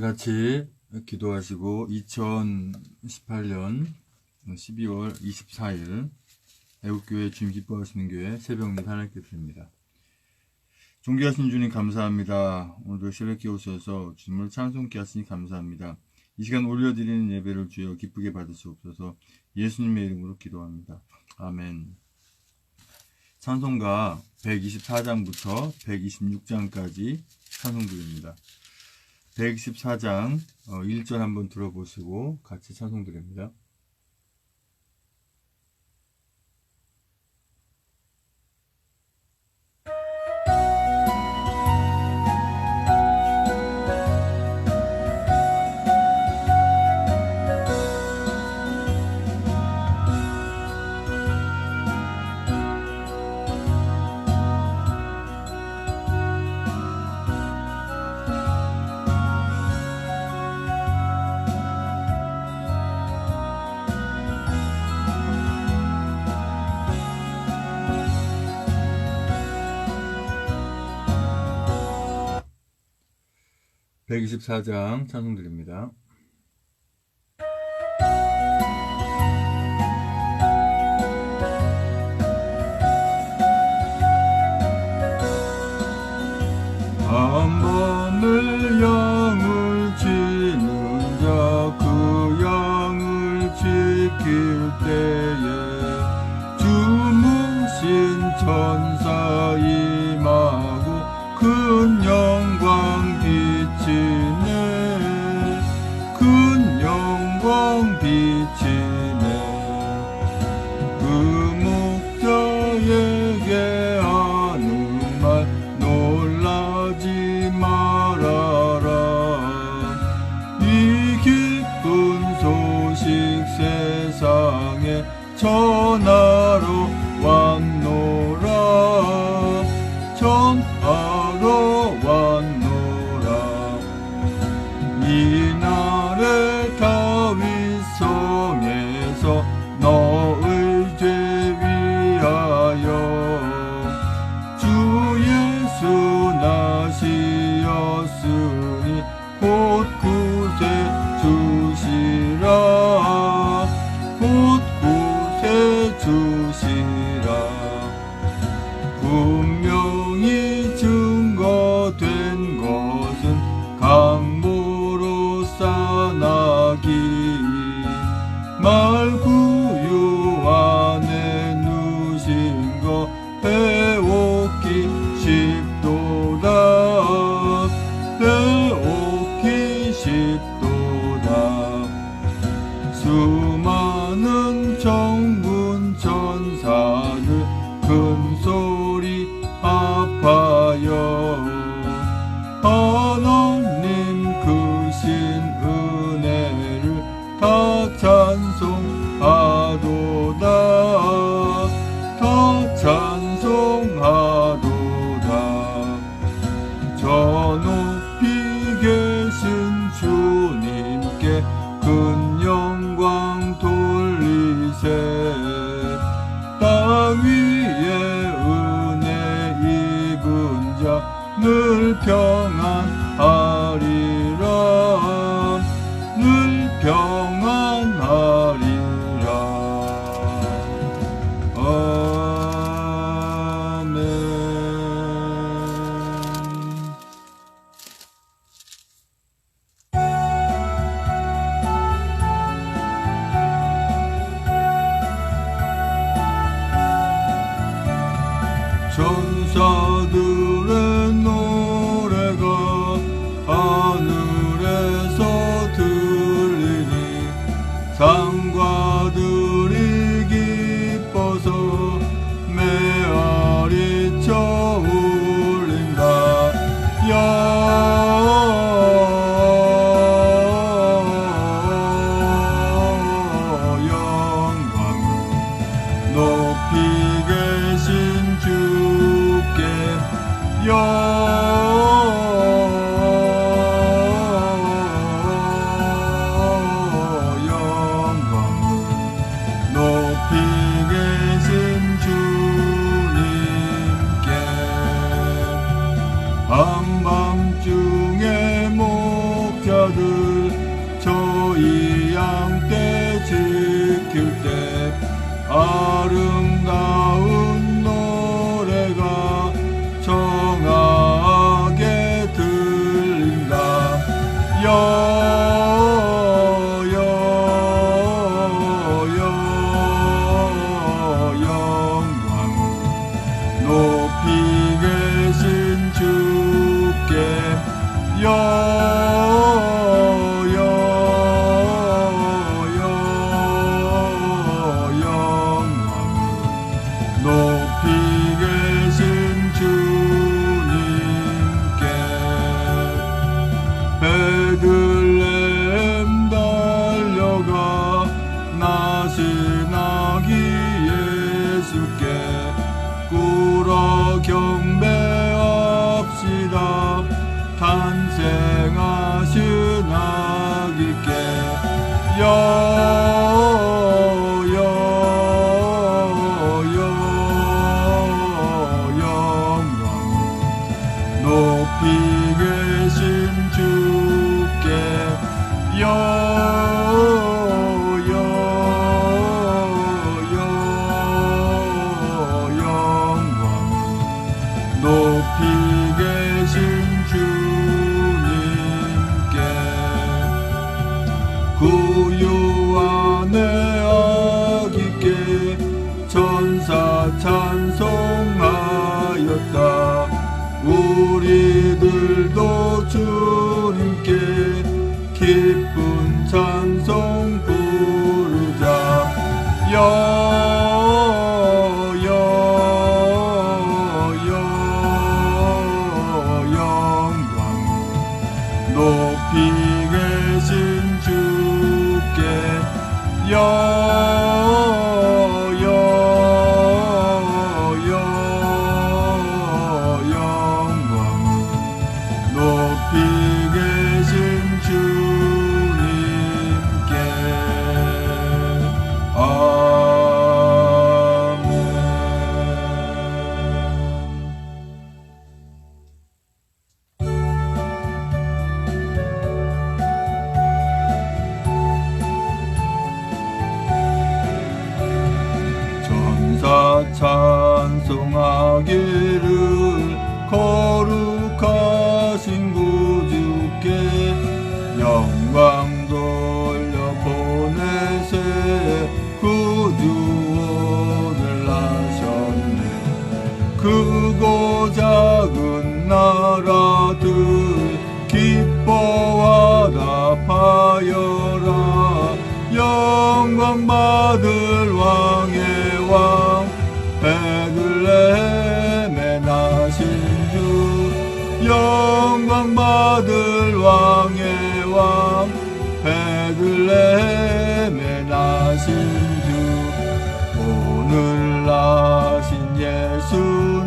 같이 기도하시고 2018년 12월 24일 애국교회 주님 기뻐하시는 교회 새벽 및 하나님께 드립니다. 존귀하신 주님 감사합니다. 오늘도 새벽에 오셔서 주님을 찬송케 하시니 감사합니다. 이 시간 올려드리는 예배를 주여 기쁘게 받으시옵소서. 예수님의 이름으로 기도합니다. 아멘. 찬송가 124장부터 126장까지 찬송드립니다. 124장 1절 한번 들어보시고 같이 찬송드립니다. (124장) 찬송드립니다. 한 번을 양을 치는 자 그 양을 지킬 때에 주무신 천사 임하고 큰 영광 비치네 큰 영광 비치네 그 목자에게 하는 말 놀라지 말아라 이 기쁜 소식 세상에 전하러 왔노라 전하러 왔노라 이날에 다윗 성에서 너의 죄 위하여 주 예수 나시었으니 곧 구세 주시라 곧 구세 주시라 분명히 증거된 것은 강보로 싸나기 말구유 안에 누신 거 배옥기 쉽도다 배옥기 쉽도다 수많은 정군 천사들 큰 소리 아파요 하나님 크신 은혜를 다 찬송하도다 다 찬송하도다 저 높이 계신 주님께 큰 영광 돌리세 땅 위에 은혜 입은 자 늘 평안하리라 늘 평안하리라 아멘. 천사들의 노래가 하늘에서 들리니 상과들이 기뻐서 메아리 쳐 울린다 영광을 높이 계신 주께 영광을 높이 계신 주님께 한밤중에 목자들 구유와 내 아기께 천사 찬송하였다. 우리들도 주님께 기쁜 찬송 부르자. 영광 높이 계신 주께 영광 높이 계신 주님께. 아멘. 천사 찬송하기를 거룩하신 구주께 영광 돌려보내세. 구주원을 나셨네. 크고 작은 나라들 기뻐하라 파여라. 영광 받을 왕의 왕 베들레헴에 나신 주. 영광 받을 왕의 왕 베들레헴에 나신 주. 오늘 나신 예수는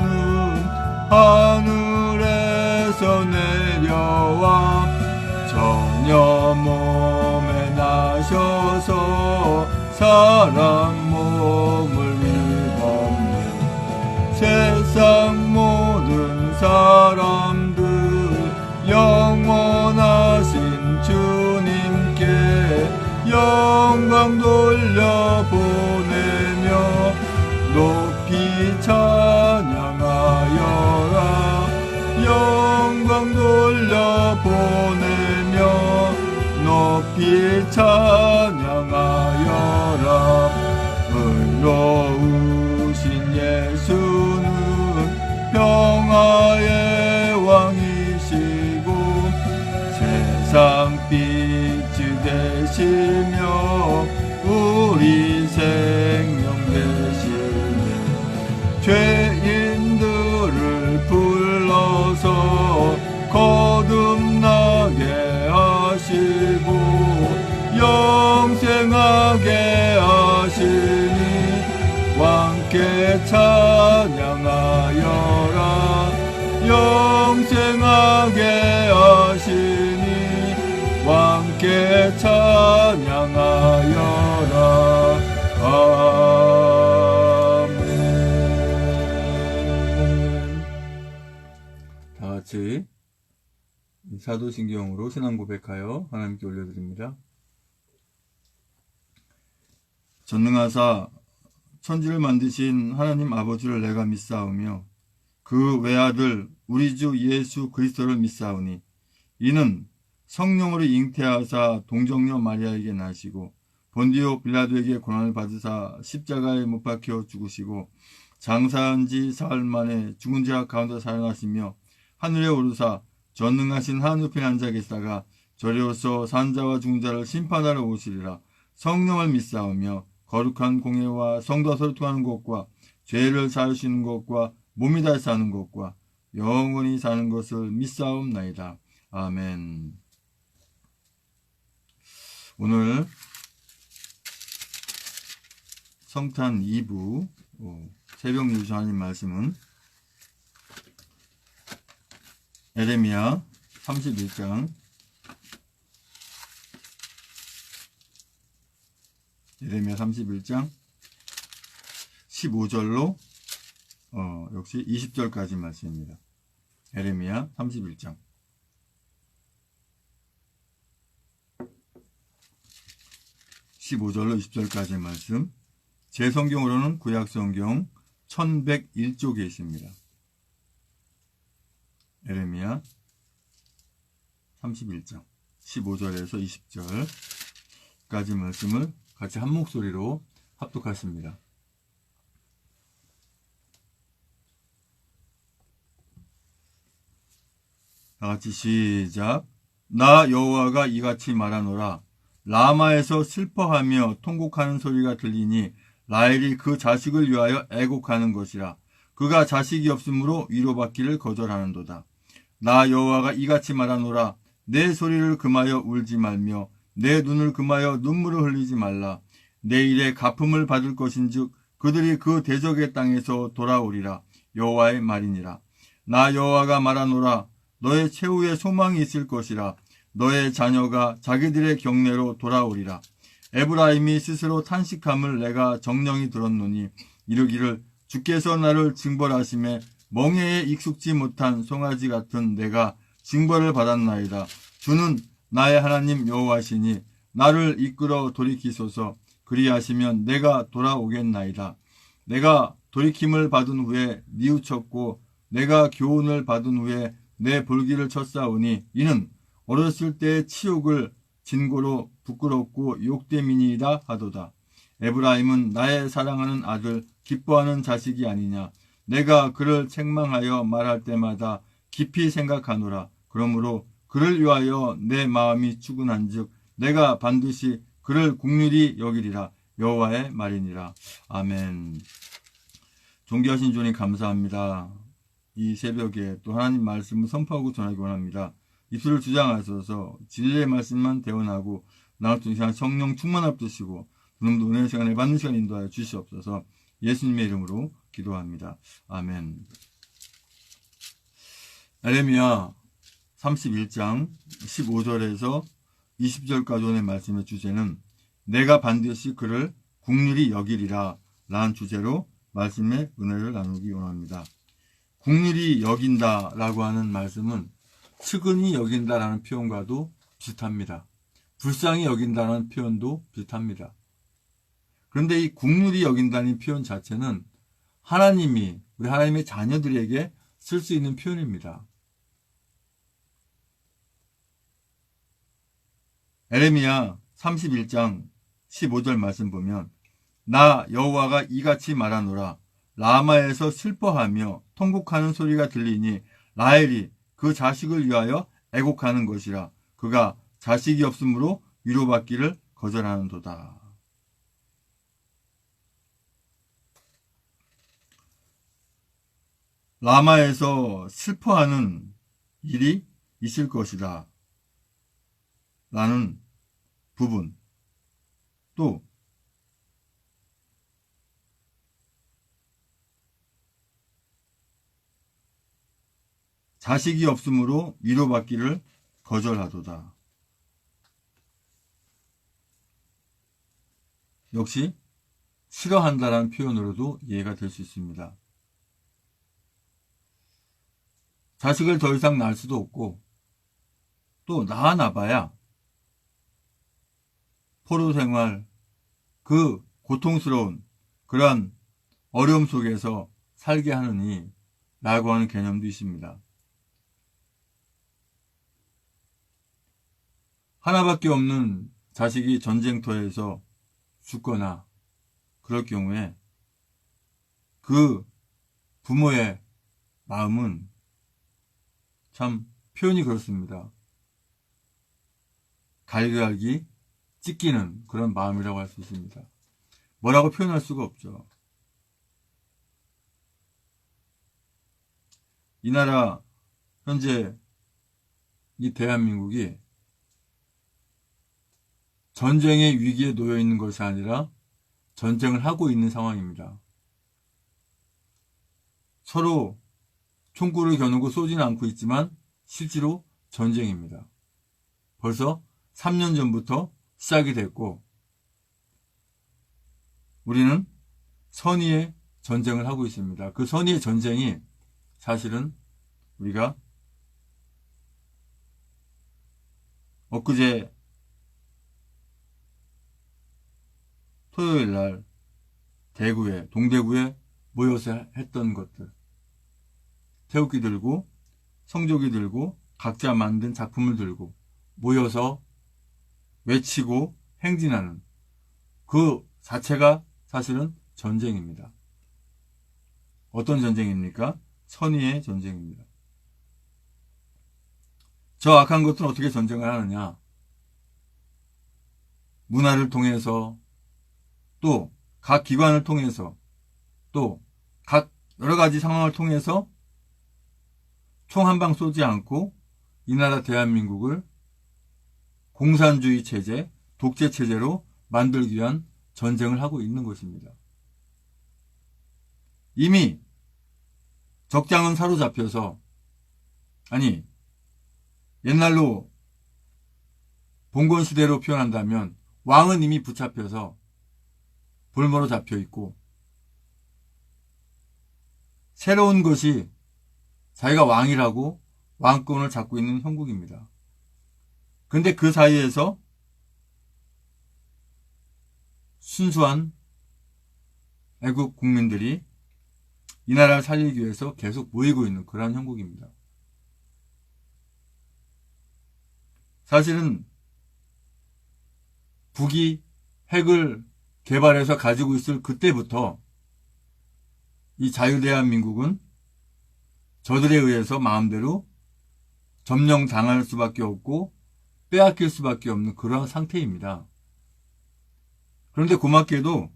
하늘에서 내려와 처녀 몸에 나셔서 사람 몸을 입었네. 세상 모든 사람들 영원하신 주님께 영광 돌려보내며 높이 찬양하여라. 영광 돌려보내며 높이 찬양하여라. 의로우신 예수는 평화의 왕이시고 세상 빛이 되시며 우리 생명 되시네. 죄인들을 불러서 거듭나게 하시고 영생하게 하시니 왕께 찬양하여라. 영생하게 하시니 왕께 찬양하여라. 아멘. 다같이 사도신경으로 신앙 고백하여 하나님께 올려드립니다. 전능하사 천지를 만드신 하나님 아버지를 내가 믿사오며 그 외아들 우리 주 예수 그리스도를 믿사오니 이는 성령으로 잉태하사 동정녀 마리아에게 나시고 본디오 빌라도에게 고난을 받으사 십자가에 못 박혀 죽으시고 장사한 지 사흘 만에 죽은 자 가운데 살아나시며 하늘에 오르사 전능하신 하늘편에 앉아 계시다가 저리로서 산자와 죽은 자를 심판하러 오시리라. 성령을 믿사오며 거룩한 공예와 성도와 소통하는 것과 죄를 사하시는 것과 몸이 다시 사는 것과 영원히 사는 것을 믿사옵나이다. 아멘. 오늘 성탄 2부 새벽 유주 하나님 말씀은 에레미야 31장 예레미야 31장 15절로 역시 20절까지 말씀입니다. 예레미야 31장 15절로 20절까지 말씀. 제 성경으로는 구약성경 1101쪽에 있습니다. 예레미야 31장 15절에서 20절까지 말씀을 같이 한 목소리로 합독하십니다. 다같이 시작. 나 여호와가 이같이 말하노라. 라마에서 슬퍼하며 통곡하는 소리가 들리니 라헬이 그 자식을 위하여 애곡하는 것이라. 그가 자식이 없으므로 위로받기를 거절하는도다. 나 여호와가 이같이 말하노라. 내 소리를 금하여 울지 말며 내 눈을 금하여 눈물을 흘리지 말라. 내일에 갚음을 받을 것인즉 그들이 그 대적의 땅에서 돌아오리라. 여호와의 말이니라. 나 여호와가 말하노라. 너의 최후의 소망이 있을 것이라. 너의 자녀가 자기들의 경내로 돌아오리라. 에브라임이 스스로 탄식함을 내가 정령이 들었노니 이르기를 주께서 나를 징벌하심에 멍에에 익숙지 못한 송아지 같은 내가 징벌을 받았나이다. 주는 나의 하나님 여호와시니 나를 이끌어 돌이키소서. 그리하시면 내가 돌아오겠나이다. 내가 돌이킴을 받은 후에 뉘우쳤고 내가 교훈을 받은 후에 내 볼기를 쳤사오니 이는 어렸을 때의 치욕을 진고로 부끄럽고 욕됨이니이다 하도다. 에브라임은 나의 사랑하는 아들 기뻐하는 자식이 아니냐. 내가 그를 책망하여 말할 때마다 깊이 생각하노라. 그러므로 그를 위하여 내 마음이 추근한즉 내가 반드시 그를 긍휼히 여기리라. 여호와의 말이니라. 아멘. 존귀하신 주님 감사합니다. 이 새벽에 또 하나님 말씀을 선포하고 전하기 원합니다. 입술을 주장하셔서 진리의 말씀만 대언하고 나를 통해 성령 충만하시고 그놈도 은혜의 시간을 받는 시간 인도하여 주시옵소서. 예수님의 이름으로 기도합니다. 아멘. 예레미야 31장 15절에서 20절까지 오늘 말씀의 주제는 내가 반드시 그를 긍휼히 여기리라 라는 주제로 말씀의 은혜를 나누기 원합니다. 긍휼히 여긴다라고 하는 말씀은 측은히 여긴다라는 표현과도 비슷합니다. 불쌍히 여긴다는 표현도 비슷합니다. 그런데 이 긍휼히 여긴다는 표현 자체는 하나님이 우리 하나님의 자녀들에게 쓸 수 있는 표현입니다. 예레미야 31장 15절 말씀 보면 나 여호와가 이같이 말하노라. 라마에서 슬퍼하며 통곡하는 소리가 들리니 라헬이 그 자식을 위하여 애곡하는 것이라. 그가 자식이 없으므로 위로받기를 거절하는도다. 라마에서 슬퍼하는 일이 있을 것이다 라는 부분, 또 자식이 없으므로 위로받기를 거절하도다. 역시 싫어한다라는 표현으로도 이해가 될 수 있습니다. 자식을 더 이상 낳을 수도 없고 또 낳아놔봐야 포로 생활, 그 고통스러운 그러한 어려움 속에서 살게 하느니 라고 하는 개념도 있습니다. 하나밖에 없는 자식이 전쟁터에서 죽거나 그럴 경우에 그 부모의 마음은 참 표현이 그렇습니다. 갈기갈기 찢기는 그런 마음이라고 할 수 있습니다. 뭐라고 표현할 수가 없죠. 이 나라 현재 이 대한민국이 전쟁의 위기에 놓여 있는 것이 아니라 전쟁을 하고 있는 상황입니다. 서로 총구를 겨누고 쏘지는 않고 있지만 실제로 전쟁입니다. 벌써 3년 전부터 시작이 됐고 우리는 선의의 전쟁을 하고 있습니다. 그 선의의 전쟁이 사실은 우리가 엊그제 토요일 날 동대구에 모여서 했던 것들, 태극기 들고 성조기 들고 각자 만든 작품을 들고 모여서 외치고 행진하는 그 자체가 사실은 전쟁입니다. 어떤 전쟁입니까? 선의의 전쟁입니다. 저 악한 것들은 어떻게 전쟁을 하느냐? 문화를 통해서, 또 각 기관을 통해서, 또 각 여러 가지 상황을 통해서 총 한 방 쏘지 않고 이 나라 대한민국을 공산주의 체제, 독재 체제로 만들기 위한 전쟁을 하고 있는 것입니다. 이미 적장은 사로잡혀서, 아니 옛날로 봉건시대로 표현한다면 왕은 이미 붙잡혀서 볼모로 잡혀있고, 새로운 것이 자기가 왕이라고 왕권을 잡고 있는 형국입니다. 근데 그 사이에서 순수한 애국 국민들이 이 나라를 살리기 위해서 계속 모이고 있는 그러한 형국입니다. 사실은 북이 핵을 개발해서 가지고 있을 그때부터 이 자유대한민국은 저들에 의해서 마음대로 점령당할 수밖에 없고 빼앗길 수밖에 없는 그러한 상태입니다. 그런데 고맙게도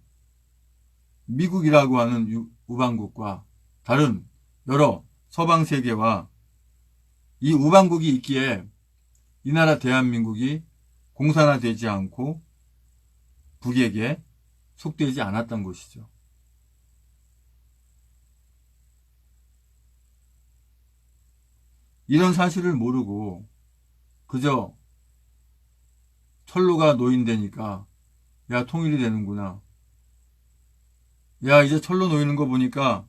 미국이라고 하는 우방국과 다른 여러 서방 세계와 이 우방국이 있기에 이 나라 대한민국이 공산화되지 않고 북에게 속되지 않았던 것이죠. 이런 사실을 모르고 그저 철로가 노인되니까 야 통일이 되는구나, 야 이제 철로 놓이는 거 보니까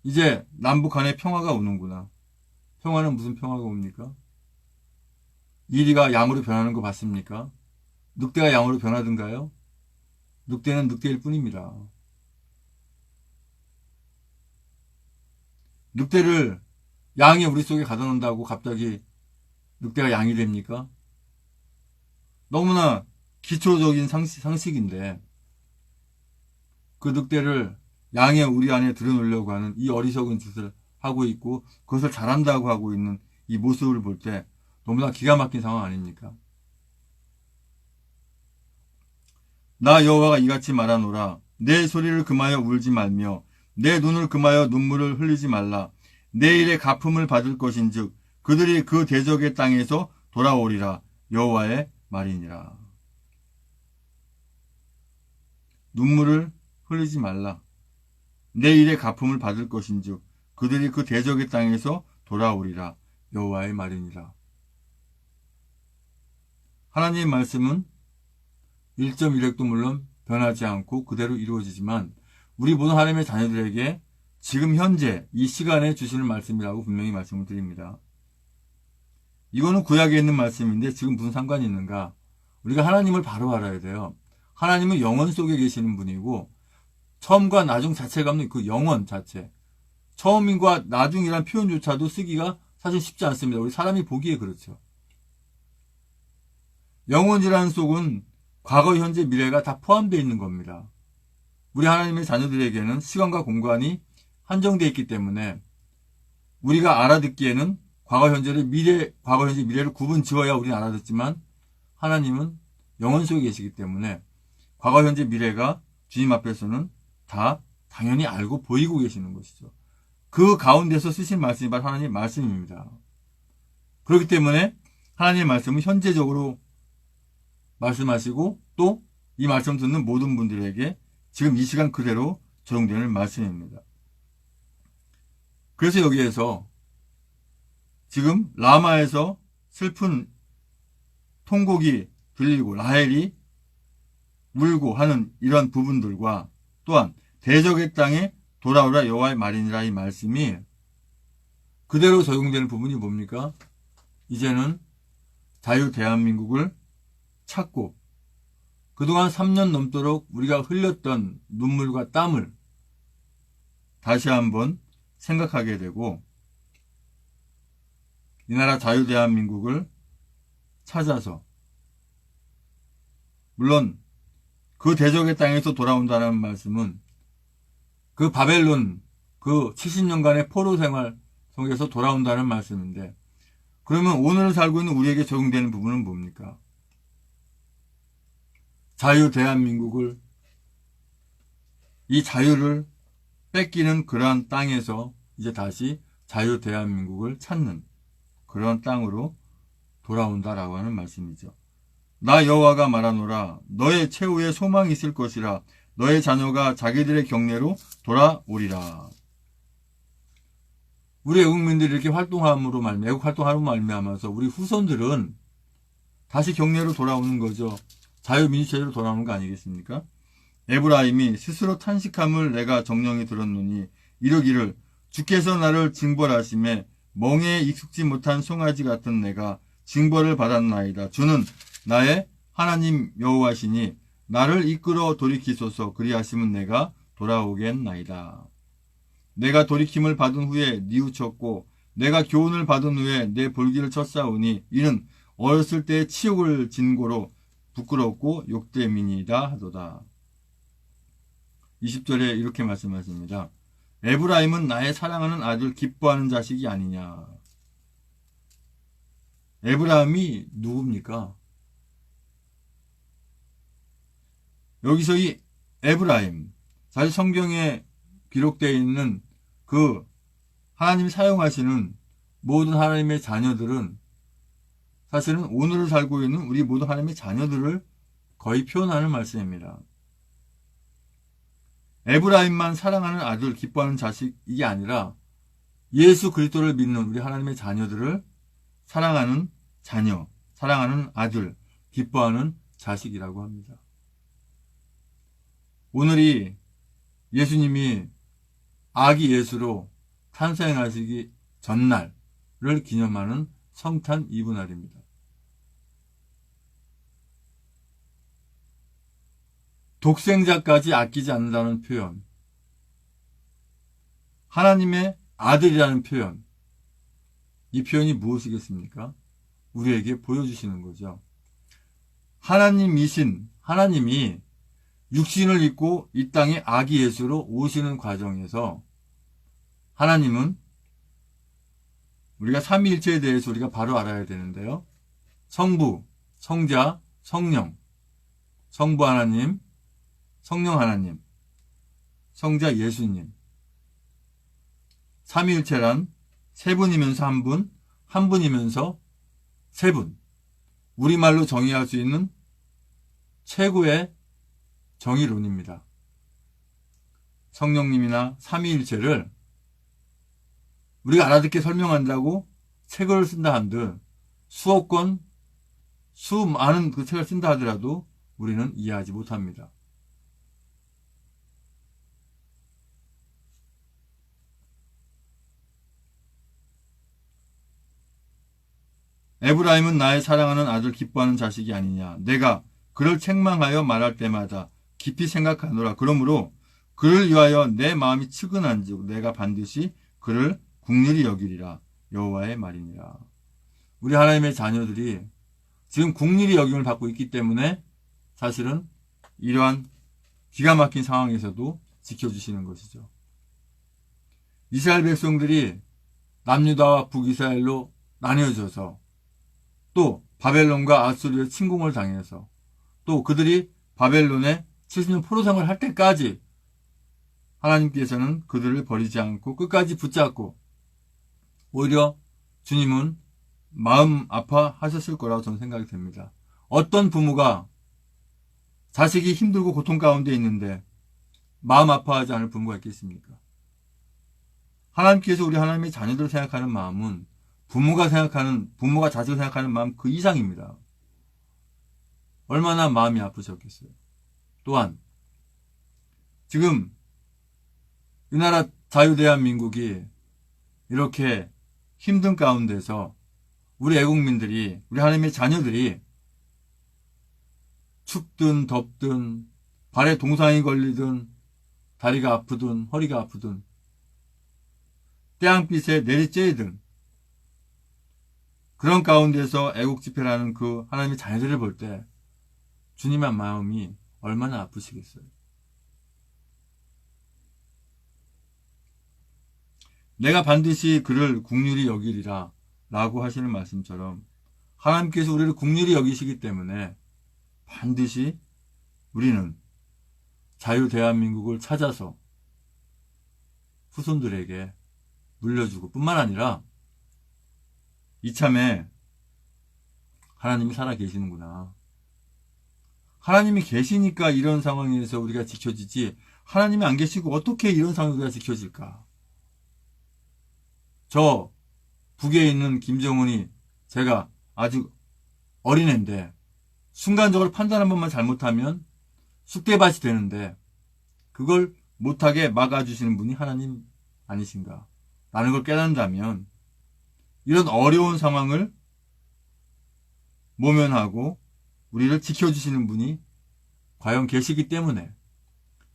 이제 남북 간에 평화가 오는구나. 평화는 무슨 평화가 옵니까? 이리가 양으로 변하는 거 봤습니까? 늑대가 양으로 변하던가요? 늑대는 늑대일 뿐입니다. 늑대를 양이 우리 속에 가둬 놓는다고 갑자기 늑대가 양이 됩니까? 너무나 기초적인 상식인데 그 늑대를 양의 우리 안에 들여놓으려고 하는 이 어리석은 짓을 하고 있고 그것을 잘한다고 하고 있는 이 모습을 볼 때 너무나 기가 막힌 상황 아닙니까? 나 여호와가 이같이 말하노라. 내 소리를 금하여 울지 말며 내 눈을 금하여 눈물을 흘리지 말라. 내 일의 갚음을 받을 것인즉 그들이 그 대적의 땅에서 돌아오리라. 여호와의 말이니라. 눈물을 흘리지 말라. 내 일의 갚음을 받을 것인즉 그들이 그 대적의 땅에서 돌아오리라. 여호와의 말이니라. 하나님의 말씀은 1.1핵도 물론 변하지 않고 그대로 이루어지지만 우리 모든 하나님의 자녀들에게 지금 현재 이 시간에 주시는 말씀이라고 분명히 말씀을 드립니다. 이거는 구약에 있는 말씀인데 지금 무슨 상관이 있는가? 우리가 하나님을 바로 알아야 돼요. 하나님은 영원 속에 계시는 분이고 처음과 나중 자체가 없는 그 영원 자체, 처음과 나중이란 표현조차도 쓰기가 사실 쉽지 않습니다. 우리 사람이 보기에 그렇죠. 영원이라는 속은 과거, 현재, 미래가 다 포함되어 있는 겁니다. 우리 하나님의 자녀들에게는 시간과 공간이 한정되어 있기 때문에 우리가 알아듣기에는 과거, 현재, 미래를 구분 지어야 우리는 알아듣지만 하나님은 영원 속에 계시기 때문에 과거, 현재, 미래가 주님 앞에서는 다 당연히 알고 보이고 계시는 것이죠. 그 가운데서 쓰신 말씀이 바로 하나님의 말씀입니다. 그렇기 때문에 하나님의 말씀은 현재적으로 말씀하시고 또 이 말씀 듣는 모든 분들에게 지금 이 시간 그대로 적용되는 말씀입니다. 그래서 여기에서 지금 라마에서 슬픈 통곡이 들리고 라헬이 울고 하는 이런 부분들과 또한 대적의 땅에 돌아오라 여호와의 말이니라 이 말씀이 그대로 적용되는 부분이 뭡니까? 이제는 자유 대한민국을 찾고 그동안 3년 넘도록 우리가 흘렸던 눈물과 땀을 다시 한번 생각하게 되고 이 나라 자유 대한민국을 찾아서 물론 그 대적의 땅에서 돌아온다는 말씀은 그 바벨론 그 70년간의 포로 생활 속에서 돌아온다는 말씀인데 그러면 오늘 살고 있는 우리에게 적용되는 부분은 뭡니까? 자유 대한민국을 이 자유를 뺏기는 그러한 땅에서 이제 다시 자유 대한민국을 찾는 그런 땅으로 돌아온다라고 하는 말씀이죠. 나 여호와가 말하노라 너의 최후에 소망이 있을 것이라 너의 자녀가 자기들의 경내로 돌아오리라. 우리 애국민들이 이렇게 활동함으로 애국 활동함으로 말미암아서 우리 후손들은 다시 경내로 돌아오는 거죠. 자유민주체제로 돌아오는 거 아니겠습니까? 에브라임이 스스로 탄식함을 내가 정령이 들었노니 이르기를 주께서 나를 징벌하심에 멍에에 익숙지 못한 송아지 같은 내가 징벌을 받았나이다. 주는 나의 하나님 여호와시니 나를 이끌어 돌이키소서. 그리하시면 내가 돌아오겠나이다. 내가 돌이킴을 받은 후에 뉘우쳤고 내가 교훈을 받은 후에 내 볼기를 쳤사오니 이는 어렸을 때의 치욕을 진고로 부끄럽고 욕됨이니이다 하도다. 20절에 이렇게 말씀하십니다. 에브라임은 나의 사랑하는 아들 기뻐하는 자식이 아니냐. 에브라임이 누굽니까? 여기서 이 에브라임, 사실 성경에 기록되어 있는 그 하나님이 사용하시는 모든 하나님의 자녀들은 사실은 오늘을 살고 있는 우리 모든 하나님의 자녀들을 거의 표현하는 말씀입니다. 에브라임만 사랑하는 아들, 기뻐하는 자식이 아니라 예수 그리스도를 믿는 우리 하나님의 자녀들을 사랑하는 자녀, 사랑하는 아들, 기뻐하는 자식이라고 합니다. 오늘이 예수님이 아기 예수로 탄생하시기 전날을 기념하는 성탄 이브날입니다. 독생자까지 아끼지 않는다는 표현, 하나님의 아들이라는 표현, 이 표현이 무엇이겠습니까? 우리에게 보여주시는 거죠. 하나님이신 하나님이 육신을 입고 이 땅에 아기 예수로 오시는 과정에서 하나님은 우리가 삼위일체에 대해서 우리가 바로 알아야 되는데요. 성부, 성자, 성령, 성부 하나님, 성령 하나님, 성자 예수님. 삼위일체란 세 분이면서 한 분, 한 분이면서 세 분. 우리말로 정의할 수 있는 최고의 정의론입니다. 성령님이나 삼위일체를 우리가 알아듣게 설명한다고 책을 쓴다 한들 수억 권, 수많은 그 책을 쓴다 하더라도 우리는 이해하지 못합니다. 에브라임은 나의 사랑하는 아들 기뻐하는 자식이 아니냐. 내가 그를 책망하여 말할 때마다 깊이 생각하노라. 그러므로 그를 위하여 내 마음이 측은한즉 내가 반드시 그를 국률이 여기리라. 여호와의 말이니라. 우리 하나님의 자녀들이 지금 국률이 여김을 받고 있기 때문에 사실은 이러한 기가 막힌 상황에서도 지켜주시는 것이죠. 이스라엘 백성들이 남유다와 북이스라엘로 나뉘어져서 또 바벨론과 아수르의 침공을 당해서 또 그들이 바벨론에 70년 포로 생활을 할 때까지 하나님께서는 그들을 버리지 않고 끝까지 붙잡고 오히려 주님은 마음 아파하셨을 거라고 저는 생각이 됩니다. 어떤 부모가 자식이 힘들고 고통 가운데 있는데 마음 아파하지 않을 부모가 있겠습니까? 하나님께서 우리 하나님의 자녀들을 생각하는 마음은 부모가 자식을 생각하는 마음 그 이상입니다. 얼마나 마음이 아프셨겠어요. 또한 지금 이 나라 자유대한민국이 이렇게 힘든 가운데서 우리 애국민들이, 우리 하나님의 자녀들이 춥든 덥든 발에 동상이 걸리든 다리가 아프든 허리가 아프든 태양빛에 내리쬐이든 그런 가운데서 애국집회라는 그 하나님의 자녀들을 볼 때 주님의 마음이 얼마나 아프시겠어요. 내가 반드시 그를 긍휼히 여기리라 라고 하시는 말씀처럼 하나님께서 우리를 긍휼히 여기시기 때문에 반드시 우리는 자유 대한민국을 찾아서 후손들에게 물려주고 뿐만 아니라 이참에 하나님이 살아 계시는구나. 하나님이 계시니까 이런 상황에서 우리가 지켜지지 하나님이 안 계시고 어떻게 이런 상황에서 우리가 지켜질까. 저 북에 있는 김정은이 제가 아주 어린애인데 순간적으로 판단 한 번만 잘못하면 쑥대밭이 되는데 그걸 못하게 막아주시는 분이 하나님 아니신가 라는 걸 깨닫는다면 이런 어려운 상황을 모면하고 우리를 지켜주시는 분이 과연 계시기 때문에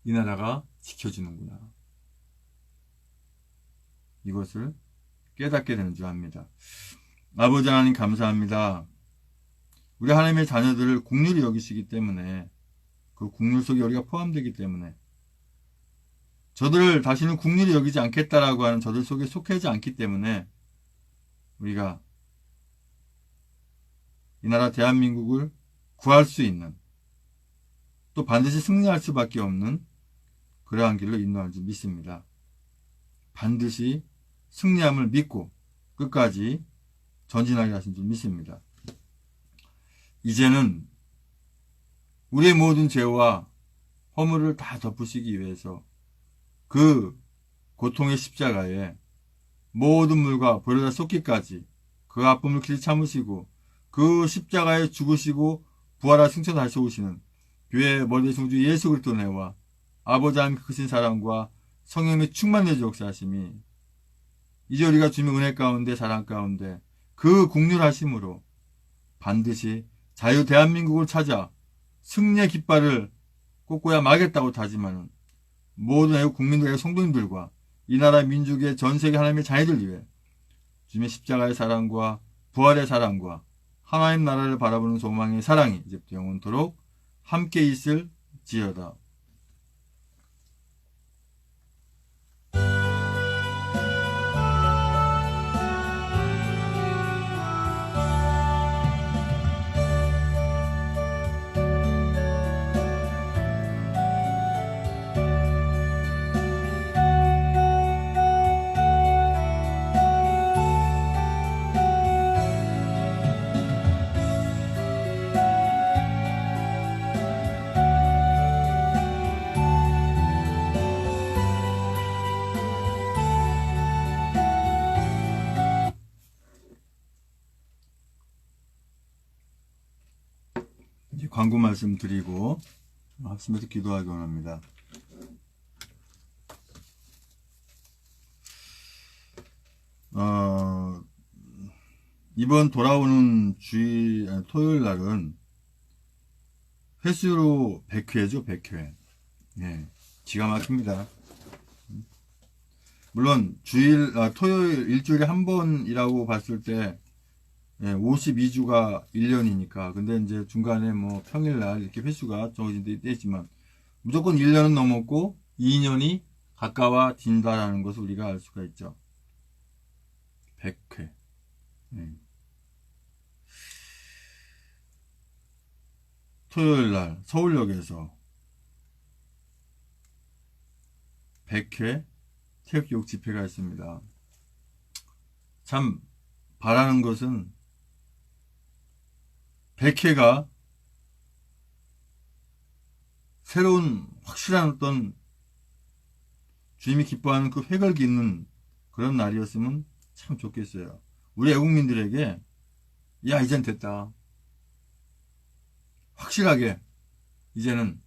이 나라가 지켜지는구나. 이것을 깨닫게 되는 줄 압니다. 아버지 하나님 감사합니다. 우리 하나님의 자녀들을 긍휼히 여기시기 때문에 그 긍휼 속에 우리가 포함되기 때문에 저들을 다시는 긍휼히 여기지 않겠다라고 하는 저들 속에 속하지 않기 때문에 우리가 이 나라 대한민국을 구할 수 있는 또 반드시 승리할 수밖에 없는 그러한 길로 인도할 줄 믿습니다. 반드시 승리함을 믿고 끝까지 전진하게 하신 줄 믿습니다. 이제는 우리의 모든 죄와 허물을 다 덮으시기 위해서 그 고통의 십자가에 모든 물과 보혈다 쏟기까지 그 아픔을 길이 참으시고 그 십자가에 죽으시고 부활하 승천 다시 오시는 교회의 머리 성주 예수 그리스도 내와 아버지 하나님 크신 사랑과 성령의 충만의 역사하심이 이제 우리가 주님의 은혜 가운데 사랑 가운데 그 긍휼하심으로 반드시 자유 대한민국을 찾아 승리의 깃발을 꽂고야 마겠다고 다짐하는 모든 애국 국민들의 성도님들과 이 나라 민족의 전세계 하나님의 자녀들 위해 주님의 십자가의 사랑과 부활의 사랑과 하나님 나라를 바라보는 소망의 사랑이 이제부터 영원토록 함께 있을지어다. 광고 말씀 드리고 합심해서 기도하기 원합니다. 이번 돌아오는 토요일 날은 횟수로 100회죠, 100회. 네, 기가 막힙니다. 물론 토요일 일주일에 한 번이라고 봤을 때 52주가 1년이니까. 근데 이제 중간에 뭐 평일날 이렇게 횟수가 정해진 데 있지만 무조건 1년은 넘었고 2년이 가까워진다라는 것을 우리가 알 수가 있죠. 100회. 토요일날 서울역에서 100회 태극기옥 집회가 있습니다. 참 바라는 것은 100회가 새로운 확실한 어떤 주님이 기뻐하는 그 회걸기 있는 그런 날이었으면 참 좋겠어요. 우리 애국민들에게 야 이젠 됐다. 확실하게 이제는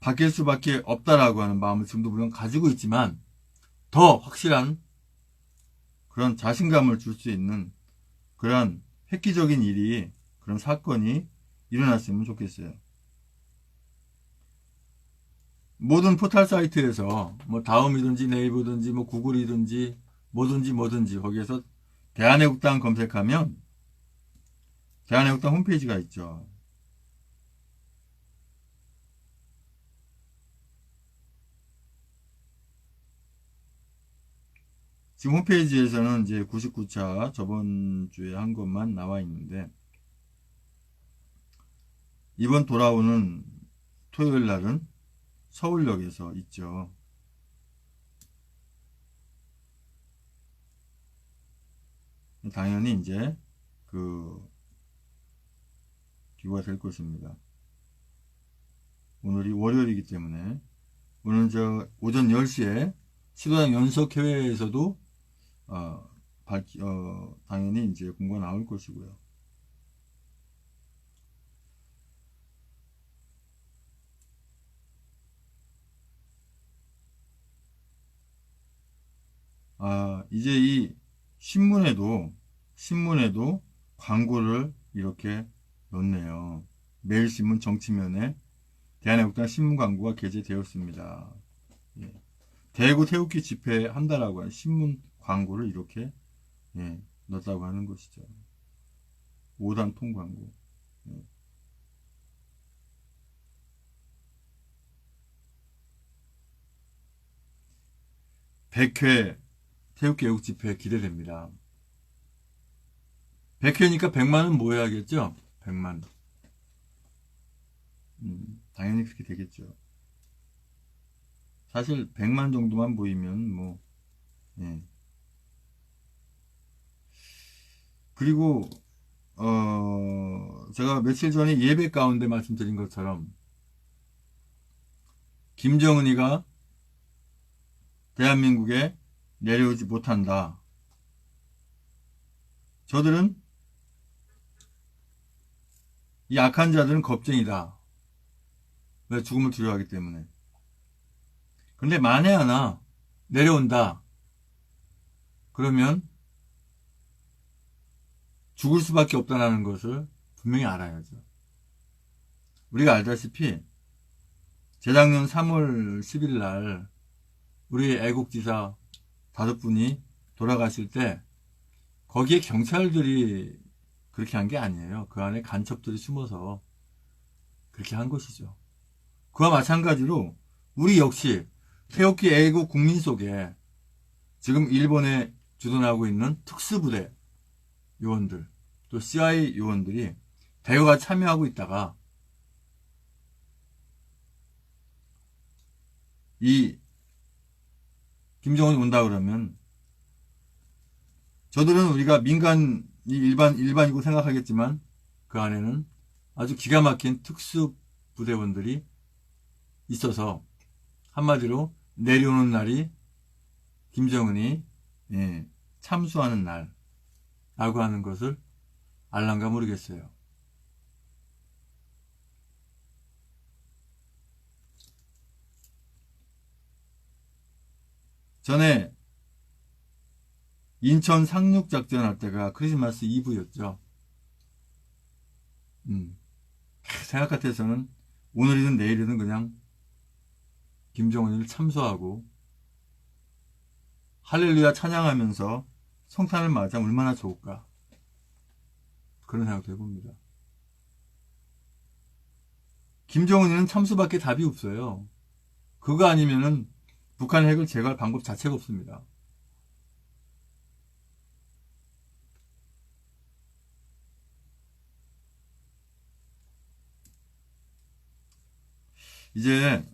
바뀔 수밖에 없다라고 하는 마음을 지금도 물론 가지고 있지만 더 확실한 그런 자신감을 줄 수 있는 그런 획기적인 일이, 그런 사건이 일어났으면 좋겠어요. 모든 포털 사이트에서 뭐 다음이든지 네이버든지 뭐 구글이든지 뭐든지 거기에서 대한애국당 검색하면 대한애국당 홈페이지가 있죠. 지금 홈페이지에서는 이제 99차 저번 주에 한 것만 나와 있는데, 이번 돌아오는 토요일 날은 서울역에서 있죠. 당연히 이제 기부가 될 것입니다. 오늘이 월요일이기 때문에 오늘 오전 10시에 시도당 연석회회에서도 당연히 이제 공고가 나올 것이고요. 이제 이 신문에도 광고를 이렇게 넣네요. 매일신문 정치면에 대한애국당 신문 광고가 게재되었습니다. 예. 대구 태극기 집회 한다라고 하는 신문 광고를 이렇게 넣었다고 하는 것이죠. 5단 통광고. 예. 백회 태극기 애국 집회 기대됩니다. 100회니까 100만은 모여야겠죠? 100만. 당연히 그렇게 되겠죠. 사실 100만 정도만 모이면 뭐, 예. 그리고 제가 며칠 전에 예배 가운데 말씀드린 것처럼 김정은이가 대한민국에 내려오지 못한다. 저들은 이 악한 자들은 겁쟁이다. 왜? 죽음을 두려워하기 때문에. 근데 만에 하나 내려온다. 그러면 죽을 수밖에 없다는 것을 분명히 알아야죠. 우리가 알다시피 재작년 3월 10일 날 우리 애국지사 5분이 돌아가실 때 거기에 경찰들이 그렇게 한 게 아니에요. 그 안에 간첩들이 숨어서 그렇게 한 것이죠. 그와 마찬가지로 우리 역시 태극기 애국 국민 속에 지금 일본에 주둔하고 있는 특수부대 요원들, 또 CIA 요원들이 대거가 참여하고 있다가 이 김정은이 온다 그러면 저들은 우리가 일반이고 생각하겠지만 그 안에는 아주 기가 막힌 특수부대원들이 있어서 한마디로 내려오는 날이 김정은이 참수하는 날라고 하는 것을 알란가 모르겠어요. 전에 인천 상륙작전 할 때가 크리스마스 이브였죠. 생각 같아서는 오늘이든 내일이든 그냥 김정은이를 참수하고 할렐루야 찬양하면서 성탄을 맞이하면 얼마나 좋을까, 그런 생각도 해봅니다. 김정은이는 참수밖에 답이 없어요. 그거 아니면은 북한 핵을 제거할 방법 자체가 없습니다. 이제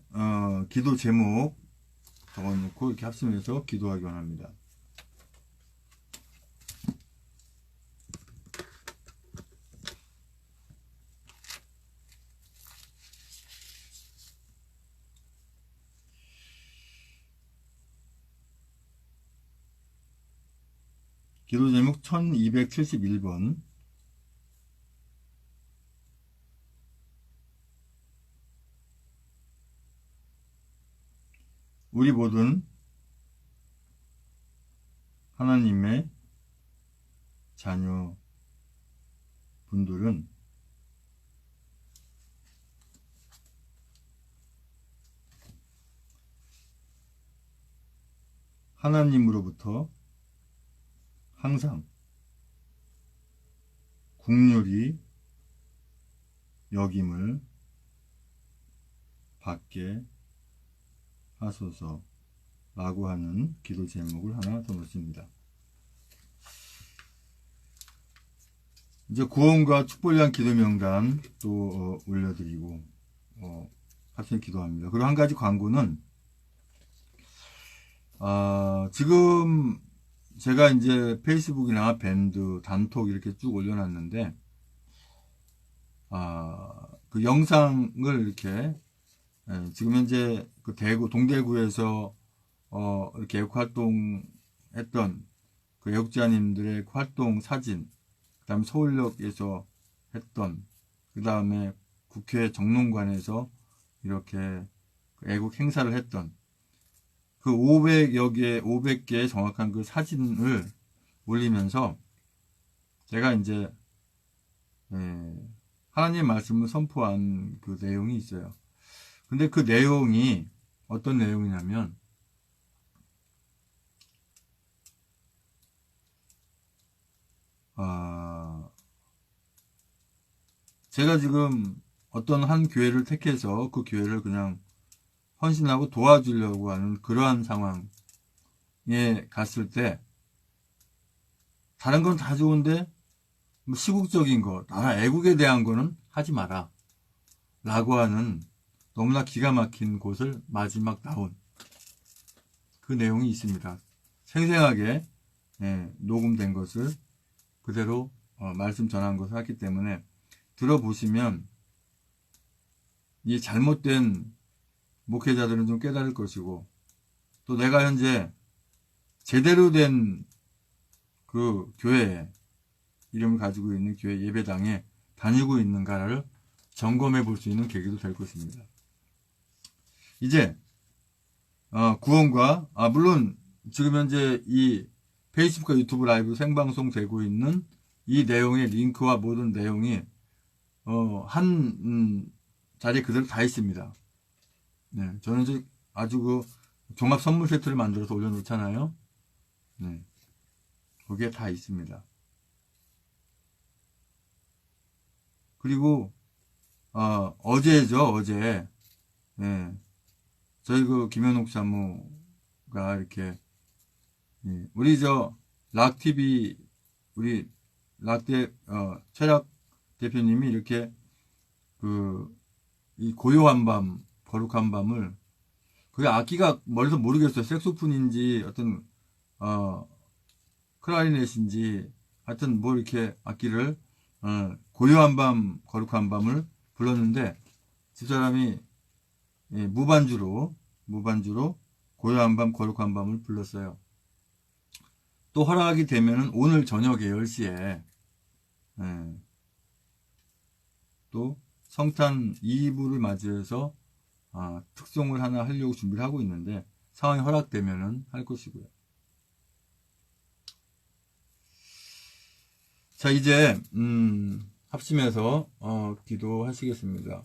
기도 제목 적어놓고 이렇게 합심해서 기도하기 원합니다. 기도 제목 1271번. 우리 모든 하나님의 자녀 분들은 하나님으로부터 항상 긍휼히 여김을 받게 하소서라고 하는 기도 제목을 하나 더 넣습니다. 이제 구원과 축복을 위한 기도 명단 또 올려드리고 같이 기도합니다. 그리고 한 가지 광고는 지금 제가 이제 페이스북이나 밴드, 단톡 이렇게 쭉 올려놨는데 그 영상을 이렇게 지금 현재 그 대구 동대구에서 이렇게 애국 활동했던 그 애국자님들의 활동 사진, 그 다음에 서울역에서 했던, 그 다음에 국회 정론관에서 이렇게 애국 행사를 했던 그 500개의 정확한 그 사진을 올리면서 제가 이제 하나님의 말씀을 선포한 그 내용이 있어요. 근데 그 내용이 어떤 내용이냐면 제가 지금 어떤 한 교회를 택해서 그 교회를 그냥 헌신하고 도와주려고 하는 그러한 상황에 갔을 때 다른 건 다 좋은데 뭐 시국적인 거, 나라 애국에 대한 거는 하지 마라 라고 하는 너무나 기가 막힌 곳을 마지막 나온 그 내용이 있습니다. 생생하게 녹음된 것을 그대로 말씀 전한 것을 했기 때문에 들어보시면 이 잘못된 목회자들은 좀 깨달을 것이고, 또 내가 현재 제대로 된 그 교회 이름을 가지고 있는 교회 예배당에 다니고 있는가를 점검해 볼 수 있는 계기도 될 것입니다. 이제 구원과 물론 지금 현재 이 페이스북과 유튜브 라이브 생방송 되고 있는 이 내용의 링크와 모든 내용이 한 자리에 그대로 다 있습니다. 네, 저는 이제 아주 그 종합 선물 세트를 만들어서 올려놓잖아요. 네, 거기에 다 있습니다. 그리고 어제죠, 어제. 네, 저희 그 김현옥 사무가 이렇게 우리 저 락TV 우리 락대 최락 대표님이 이렇게 이 고요한 밤, 거룩한 밤을, 그게 악기가 멀리서 모르겠어요. 색소폰인지 어떤 클라리넷인지 하여튼 뭐 이렇게 악기를 고요한 밤, 거룩한 밤을 불렀는데 집사람이 무반주로 고요한 밤, 거룩한 밤을 불렀어요. 또 허락이 되면은 오늘 저녁에 10시에 또 성탄 2부를 맞이해서 특송을 하나 하려고 준비를 하고 있는데 상황이 허락되면은 할 것이고요. 자, 이제 합심해서 기도하시겠습니다.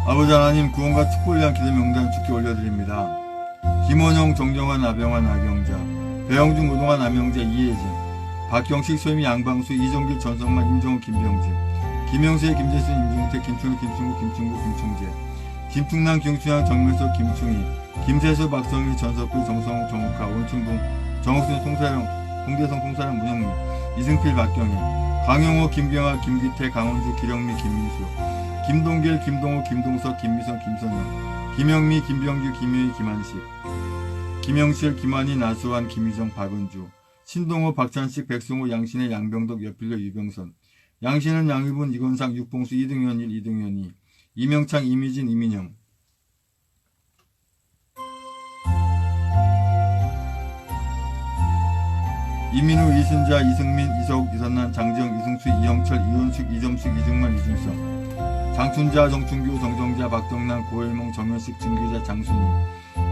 아버지 하나님, 구원과 축복을 위한 기도 명단 주께 올려드립니다. 김원영, 정정환, 나병환, 나경자, 배영준, 우동환, 남영재, 이혜진, 박경식, 소미, 양방수, 이정길, 전성만, 임정훈, 김병진, 김영세, 김재순, 임중태, 김충우, 김충구, 김충구, 김충재, 김충남, 김충양, 정밀석, 김충희, 김세수, 박성일, 전석구, 정성욱, 정욱하, 원춘붕, 정옥순, 송사영, 홍대성, 송사랑, 문영민, 이승필, 박경일, 강용호, 김경아, 김기태, 강원주, 기령미, 김민수, 김동길, 김동호, 김동석, 김미선, 김선영, 김영미, 김병규, 김유희, 김한식, 김영실, 김한희, 나수환, 김희정, 박은주, 신동호, 박찬식, 백승호, 양신혜, 양병덕, 여필려, 유병선, 양신은, 양유분, 이건상, 육봉수, 이등현 1, 이등현 2, 이명창, 이미진, 이민영, 이민우, 이순자, 이승민, 이서욱, 이선난, 장지영, 이승수, 이영철, 이훈숙, 이점숙, 이중만, 이준성, 장춘자, 정춘규, 정정자, 박정남, 고일몽, 정현식, 진규자, 장순희,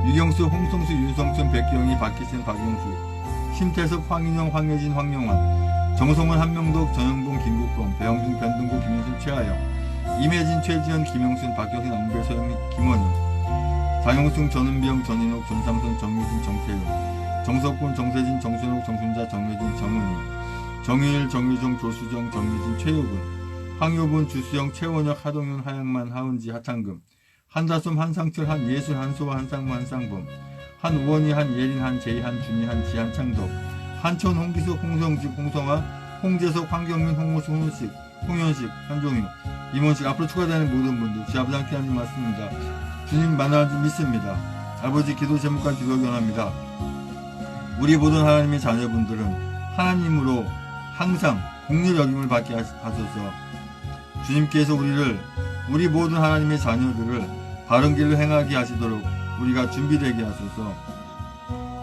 유경수, 홍성수, 윤성춘, 백경희, 박희신, 박영수, 심태섭, 황인영, 황혜진, 황영환, 정성원, 한명덕, 전영봉, 김국범, 배영준, 변등구, 김영순, 최하영, 임혜진, 최지현, 김영순, 박경신, 안배, 서영민, 김원영, 장영승, 전은병, 전인옥, 전삼선, 정유진, 정태윤, 정석군, 정세진, 정순옥, 정순자, 정혜진, 정은희, 정일, 정유정, 조수정, 정유진, 최효근, 황효분, 주수영, 최원혁, 하동윤, 하양만, 하은지, 하창금, 한다솜, 한상철, 한예술, 한소화, 한상무, 한상범, 한우원희, 한예린, 한재희, 한준희, 한지, 한창덕, 한천, 홍기숙, 홍성직, 홍성화, 홍재석, 황경민, 홍모수, 홍은식, 홍현식, 한종유, 임원식, 앞으로 추가되는 모든 분들 주 아버지 함께 하는 말씀입니다. 주님 만나는 줄 믿습니다. 아버지 기도 제목과 기도 견합니다. 우리 모든 하나님의 자녀분들은 하나님으로 항상 국률 여김을 받게 하소서. 주님께서 우리 모든 하나님의 자녀들을 바른 길로 행하게 하시도록 우리가 준비되게 하소서.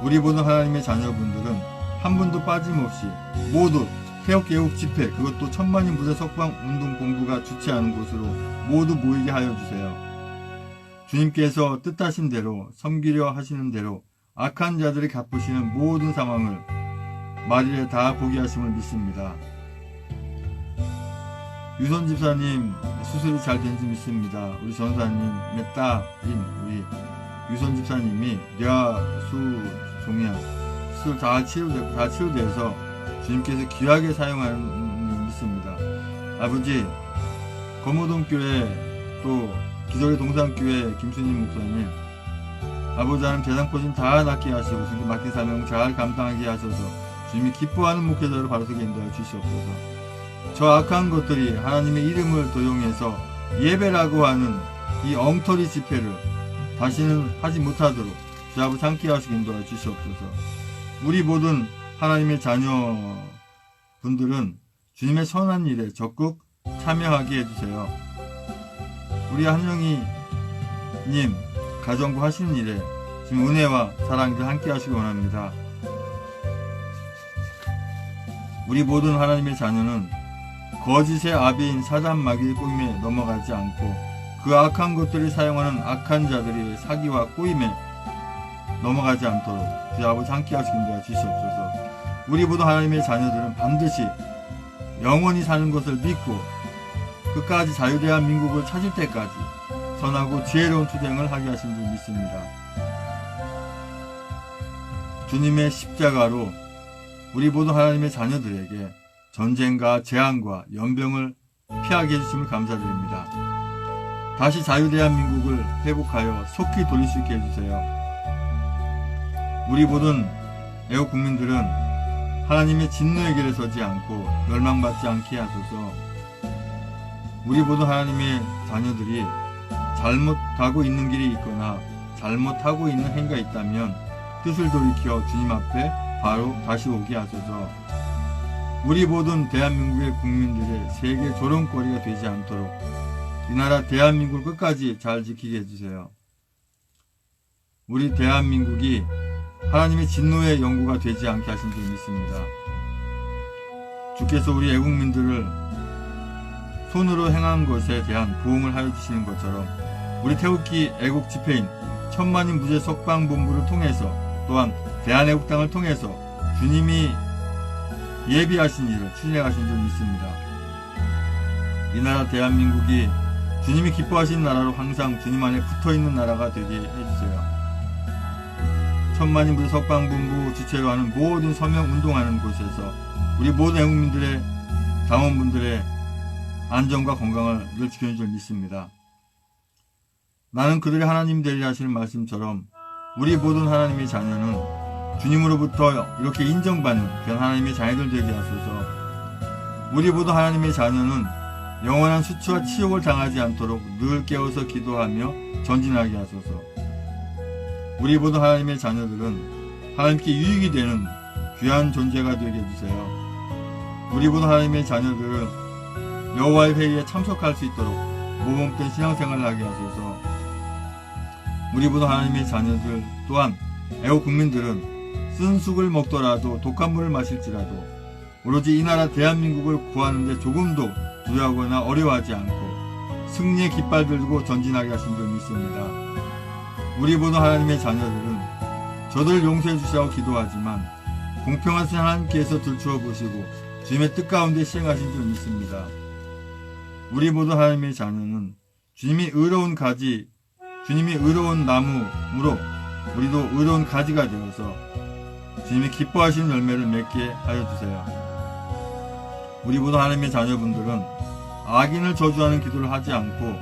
우리 모든 하나님의 자녀분들은 한 분도 빠짐없이 모두 태역개국 집회, 그것도 천만인 부대 석방 운동 본부가 주최하는 곳으로 모두 모이게 하여 주세요. 주님께서 뜻하신 대로 섬기려 하시는 대로 악한 자들이 갚으시는 모든 상황을 말일에 다 보게 하심을 믿습니다. 유선 집사님 수술이 잘 된지 믿습니다. 우리 전사님의 딸인 우리 유선 집사님이 뇌하 종양 수술 다 치료돼서 주님께서 귀하게 사용하는 믿습니다. 아버지, 검호동교회 또 기적의 동산교회 김순임 목사님, 아버지 하나님 대상포진 다 낫게 하시고 주님 맡긴 사명 잘 감당하게 하셔서 주님이 기뻐하는 목회자로 바로서게 인도하여 주시옵소서. 저 악한 것들이 하나님의 이름을 도용해서 예배라고 하는 이 엉터리 집회를 다시는 하지 못하도록 주 아버지 함께 하시고 인도하여 주시옵소서. 우리 모든 하나님의 자녀분들은 주님의 선한 일에 적극 참여하게 해주세요. 우리 한영희님 가정부 하시는 일에 지금 은혜와 사랑들 함께 하시기 원합니다. 우리 모든 하나님의 자녀는 거짓의 아비인 사단 마귀의 꼬임에 넘어가지 않고 그 악한 것들을 사용하는 악한 자들의 사기와 꼬임에 넘어가지 않도록 주 아버지 함께 하시기 인도하여 주시옵소서. 우리 모든 하나님의 자녀들은 반드시 영원히 사는 것을 믿고 끝까지 자유대한민국을 찾을 때까지 선하고 지혜로운 투쟁을 하게 하신 줄 믿습니다. 주님의 십자가로 우리 모든 하나님의 자녀들에게 전쟁과 재앙과 연병을 피하게 해주심을 감사드립니다. 다시 자유대한민국을 회복하여 속히 돌릴 수 있게 해주세요. 우리 모든 애국 국민들은 하나님의 진노의 길에 서지 않고 멸망받지 않게 하소서. 우리 모든 하나님의 자녀들이 잘못하고 있는 길이 있거나 잘못하고 있는 행위가 있다면 뜻을 돌이켜 주님 앞에 바로 다시 오게 하소서. 우리 모든 대한민국의 국민들의 세계 조롱거리가 되지 않도록 이 나라 대한민국을 끝까지 잘 지키게 해주세요. 우리 대한민국이 하나님의 진노의 영구가 되지 않게 하신 줄 믿습니다. 주께서 우리 애국민들을 손으로 행한 것에 대한 보응을 하여 주시는 것처럼 우리 태극기 애국 집회인 천만인 무죄 석방본부를 통해서 또한 대한애국당을 통해서 주님이 예비하신 일을 추진하신 줄 믿습니다. 이 나라 대한민국이 주님이 기뻐하시는 나라로 항상 주님 안에 붙어있는 나라가 되게 해주세요. 천만인 무죄 석방본부 주최로 하는 모든 서명 운동하는 곳에서 우리 모든 애국민들의 당원분들의 안전과 건강을 늘 지켜줄 줄 믿습니다. 나는 그들의 하나님 되리라 하시는 말씀처럼 우리 모든 하나님의 자녀는 주님으로부터 이렇게 인정받는 그런 하나님의 자녀들 되게 하소서. 우리 모두 하나님의 자녀는 영원한 수치와 치욕을 당하지 않도록 늘 깨어서 기도하며 전진하게 하소서. 우리 모두 하나님의 자녀들은 하나님께 유익이 되는 귀한 존재가 되게 해주세요. 우리 모두 하나님의 자녀들은 여호와의 회의에 참석할 수 있도록 모범된 신앙생활을 하게 하소서. 우리 모두 하나님의 자녀들 또한 애국 국민들은 쓴 쑥을 먹더라도 독한 물을 마실지라도 오로지 이 나라 대한민국을 구하는데 조금도 두려워하거나 어려워하지 않고 승리의 깃발 들고 전진하게 하신 줄 믿습니다. 우리 모든 하나님의 자녀들은 저들을 용서해 주시라고 기도하지만 공평하신 하나님께서 들추어 보시고 주님의 뜻 가운데 시행하신 줄 믿습니다. 우리 모든 하나님의 자녀는 주님이 의로운 가지, 주님이 의로운 나무로 우리도 의로운 가지가 되어서 주님이 기뻐하시는 열매를 맺게 하여 주세요. 우리 모든 하나님의 자녀분들은 악인을 저주하는 기도를 하지 않고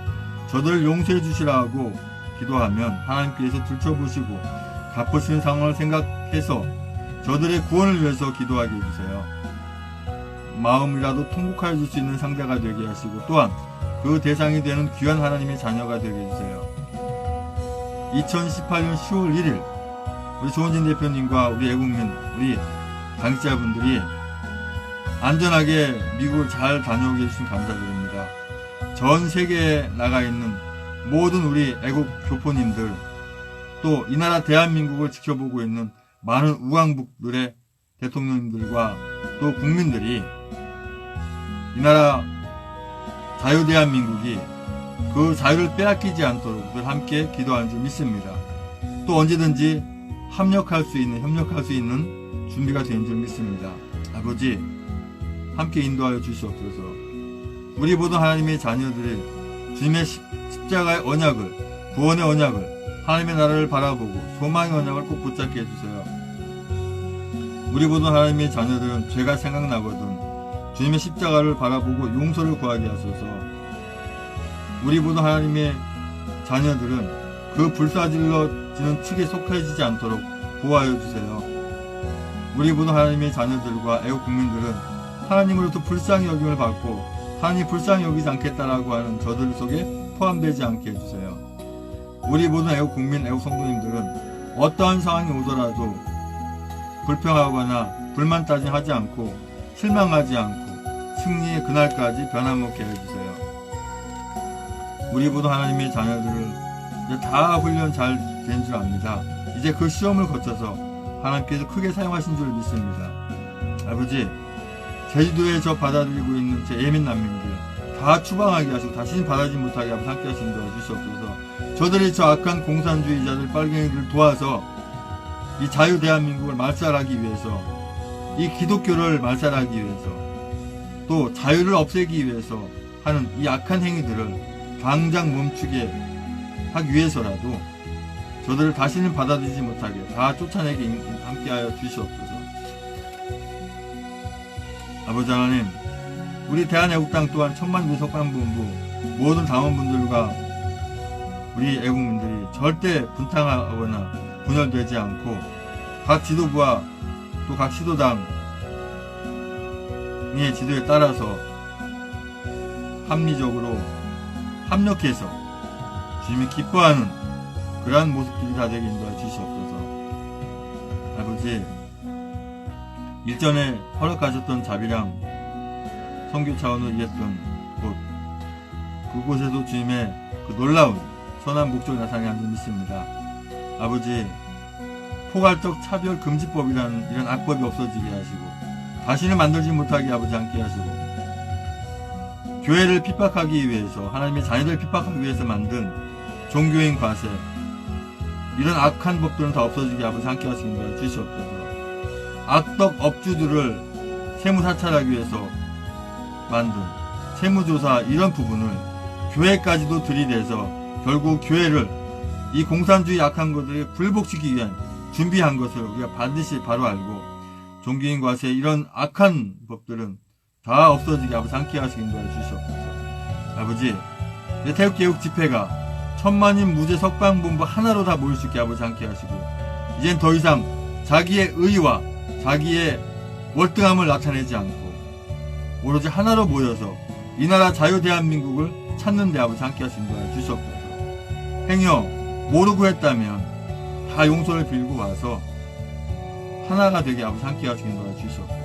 저들을 용서해 주시라고 기도하면 하나님께서 들춰보시고 갚으시는 상황을 생각해서 저들의 구원을 위해서 기도하게 해주세요. 마음이라도 통곡하여 줄 수 있는 상대가 되게 하시고 또한 그 대상이 되는 귀한 하나님의 자녀가 되게 해주세요. 2018년 10월 1일 우리 조원진 대표님과 우리 애국민, 우리 당직자분들이 안전하게 미국을 잘 다녀오게 해주신 감사드립니다. 전 세계에 나가 있는 모든 우리 애국 교포님들, 또 이 나라 대한민국을 지켜보고 있는 많은 우왕국들의 대통령님들과 또 국민들이 이 나라 자유대한민국이 그 자유를 빼앗기지 않도록 늘 함께 기도하는 줄 믿습니다. 또 언제든지 협력할 수 있는 준비가 된 줄 믿습니다. 아버지, 함께 인도하여 주시옵소서. 우리 모든 하나님의 자녀들의 주님의 십자가의 언약을, 구원의 언약을, 하나님의 나라를 바라보고 소망의 언약을 꼭 붙잡게 해주세요. 우리 모든 하나님의 자녀들은 죄가 생각나거든 주님의 십자가를 바라보고 용서를 구하게 하소서. 우리 모든 하나님의 자녀들은 그 불사질러지는 축에 속해지지 않도록 보호하여 주세요. 우리 모든 하나님의 자녀들과 애국 국민들은 하나님으로부터 불쌍히 여김을 받고 하나님이 불쌍히 여기지 않겠다라고 하는 저들 속에 포함되지 않게 해주세요. 우리 모든 애국 국민, 애국 성도님들은 어떠한 상황이 오더라도 불평하거나 불만 따짐하지 않고 실망하지 않고 승리의 그날까지 변함없게 해주세요. 우리 모든 하나님의 자녀들을 이제 다 훈련 잘 된 줄 압니다. 이제 그 시험을 거쳐서 하나님께서 크게 사용하신 줄 믿습니다. 아버지, 제주도에 저 받아들이고 있는 제 예민 난민들 다 추방하게 하시고 다시는 받아들이지 못하게 하고 함께 하신 도와 주시옵소서. 저들이 저 악한 공산주의자들 빨갱이들을 도와서 이 자유 대한민국을 말살하기 위해서, 이 기독교를 말살하기 위해서, 또 자유를 없애기 위해서 하는 이 악한 행위들을 당장 멈추게 하기 위해서라도 저들을 다시는 받아들이지 못하게 다 쫓아내게 함께하여 주시옵소서. 아버지 하나님, 우리 대한애국당 또한 천만주의 석방본부 모든 당원분들과 우리 애국민들이 절대 분탕하거나 분열되지 않고 각 지도부와 또 각 시도당의 지도에 따라서 합리적으로 합력해서 주님이 기뻐하는 그러한 모습들이 다 되게 인도해 주시옵소서. 아버지, 일전에 허락하셨던 자비랑 선교 차원으로 일했던 곳, 그곳에도 주님의 그 놀라운 선한 목적이 나타나게 한 줄 믿습니다. 아버지, 포괄적 차별 금지법이라는 이런 악법이 없어지게 하시고 다시는 만들지 못하게 아버지 않게 하시고 교회를 핍박하기 위해서, 하나님의 자녀들을 핍박하기 위해서 만든 종교인 과세, 이런 악한 법들은 다 없어지게 아버지 함께 하시는 걸 주시옵소서. 악덕 업주들을 세무사찰하기 위해서 만든 세무조사, 이런 부분을 교회까지도 들이대서 결국 교회를 이 공산주의 악한 것들에 굴복시키기 위한 준비한 것을 우리가 반드시 바로 알고 종교인 과세, 이런 악한 법들은 다 없어지게 아버지 함께 하시는 걸 주시옵소서. 아버지, 태극개혁 집회가 천만인 무죄 석방본부 하나로 다 모일 수 있게 아버지 함께 하시고 이젠 더 이상 자기의 의와 자기의 월등함을 나타내지 않고 오로지 하나로 모여서 이 나라 자유 대한민국을 찾는 데 아버지 함께 하시는 걸 주시옵소서. 행여 모르고 했다면 다 용서를 빌고 와서 하나가 되게 아버지 함께 하시는 걸 주시옵소서.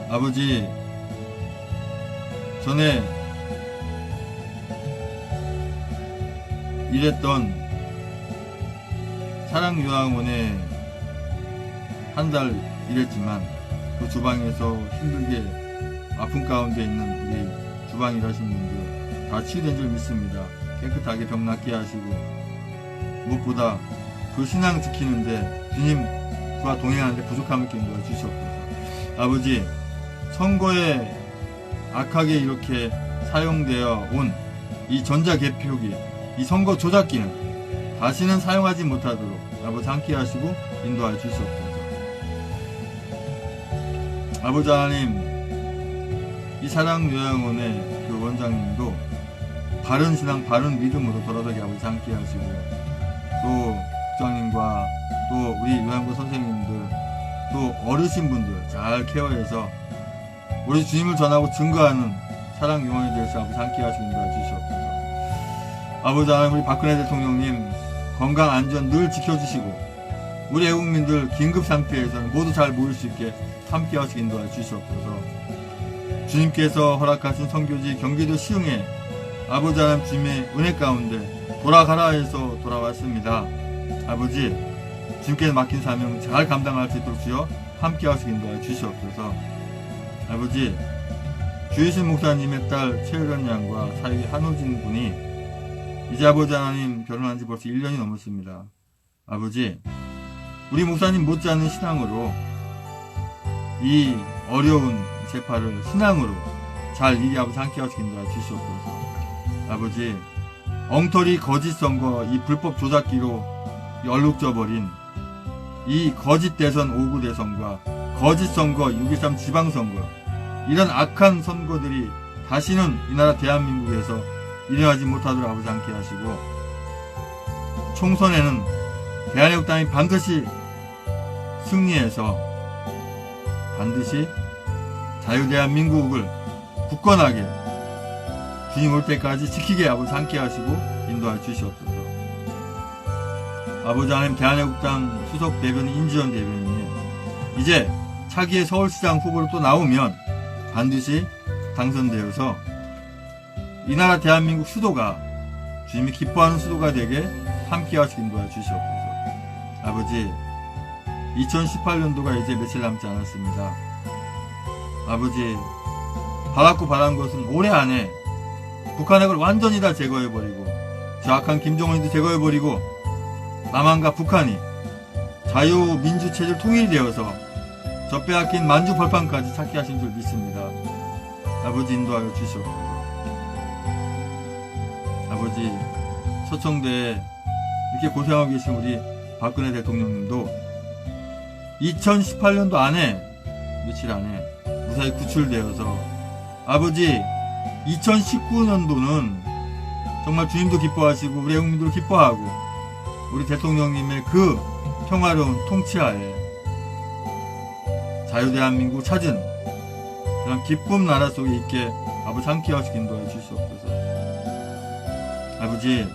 아버지, 전에 일했던 사랑요양원에 한 달 일했지만 그 주방에서 힘들게 아픔 가운데 있는 우리 주방 일하시는 분들 다 치유된 줄 믿습니다. 깨끗하게 병 낫게 하시고, 무엇보다 그 신앙 지키는데 주님과 동행하는데 부족함을 인도해 주시옵소서. 아버지, 선거에 악하게 이렇게 사용되어 온 이 전자개표기, 이 선거 조작기는 다시는 사용하지 못하도록 아버지 함께 하시고 인도하여 주시옵소서. 아버지 하나님, 이 사랑요양원의 그 원장님도 바른 신앙, 바른 믿음으로 돌아서게 아버지 함께 하시고, 또 국장님과 또 우리 요양원 선생님들, 또 어르신분들 잘 케어해서 우리 주님을 전하고 증거하는 사랑 요원에 대해서 아버지 함께 하시고 인도해 주시옵소서. 아버지 하나님, 우리 박근혜 대통령님 건강 안전 늘 지켜주시고, 우리 애국민들 긴급 상태에서는 모두 잘 모일 수 있게 함께 하시고 인도해 주시옵소서. 주님께서 허락하신 선교지 경기도 시흥에 아버지 하나님 주님의 은혜 가운데 돌아가라 해서 돌아왔습니다. 아버지, 주님께서 맡긴 사명 잘 감당할 수 있도록 주여 함께 하시고 인도해 주시옵소서. 아버지, 주이신 목사님의 딸 최유련 양과 사위 한호진 군이 이제 아버지 하나님 결혼한 지 벌써 1년이 넘었습니다. 아버지, 우리 목사님 못지않은 신앙으로 이 어려운 재파를 신앙으로 잘 이기 아버지 함께 하시기 인도해 주시옵소서. 아버지, 엉터리 거짓 선거, 이 불법 조작기로 얼룩져버린 이 거짓 대선 5구 대선과 거짓 선거 6.13 지방선거, 이런 악한 선거들이 다시는 이 나라 대한민국에서 일어나지 못하도록 아버지 함께 하시고, 총선에는 대한애국당이 반드시 승리해서 반드시 자유대한민국을 굳건하게 주님 올 때까지 지키게 아버지 함께 하시고 인도해 주시옵소서. 아버지 하나님, 대한애국당 수석 대변인 임지연 대변인님, 이제 차기의 서울시장 후보로 또 나오면 반드시 당선되어서 이 나라 대한민국 수도가 주님이 기뻐하는 수도가 되게 함께 하시고 인도해 주시옵소서. 아버지, 2018년도가 이제 며칠 남지 않았습니다. 아버지, 바랐고 바란 것은 올해 안에 북한핵을 완전히 다 제거해버리고, 저 악한 김정은이도 제거해버리고, 남한과 북한이 자유민주체제로 통일이 되어서 저 빼앗긴 만주벌판까지 찾게 하신 줄 믿습니다. 아버지, 인도하여 주시옵소서. 아버지, 서청대에 이렇게 고생하고 계신 우리 박근혜 대통령님도 2018년도 안에, 며칠 안에 무사히 구출되어서 아버지 2019년도는 정말 주님도 기뻐하시고 우리 애국민도 기뻐하고 우리 대통령님의 그 평화로운 통치하에 자유대한민국 찾은 그런 기쁨 나라 속에 있게 아버지 함께 하시고 인도해 주시옵소서. 아버지,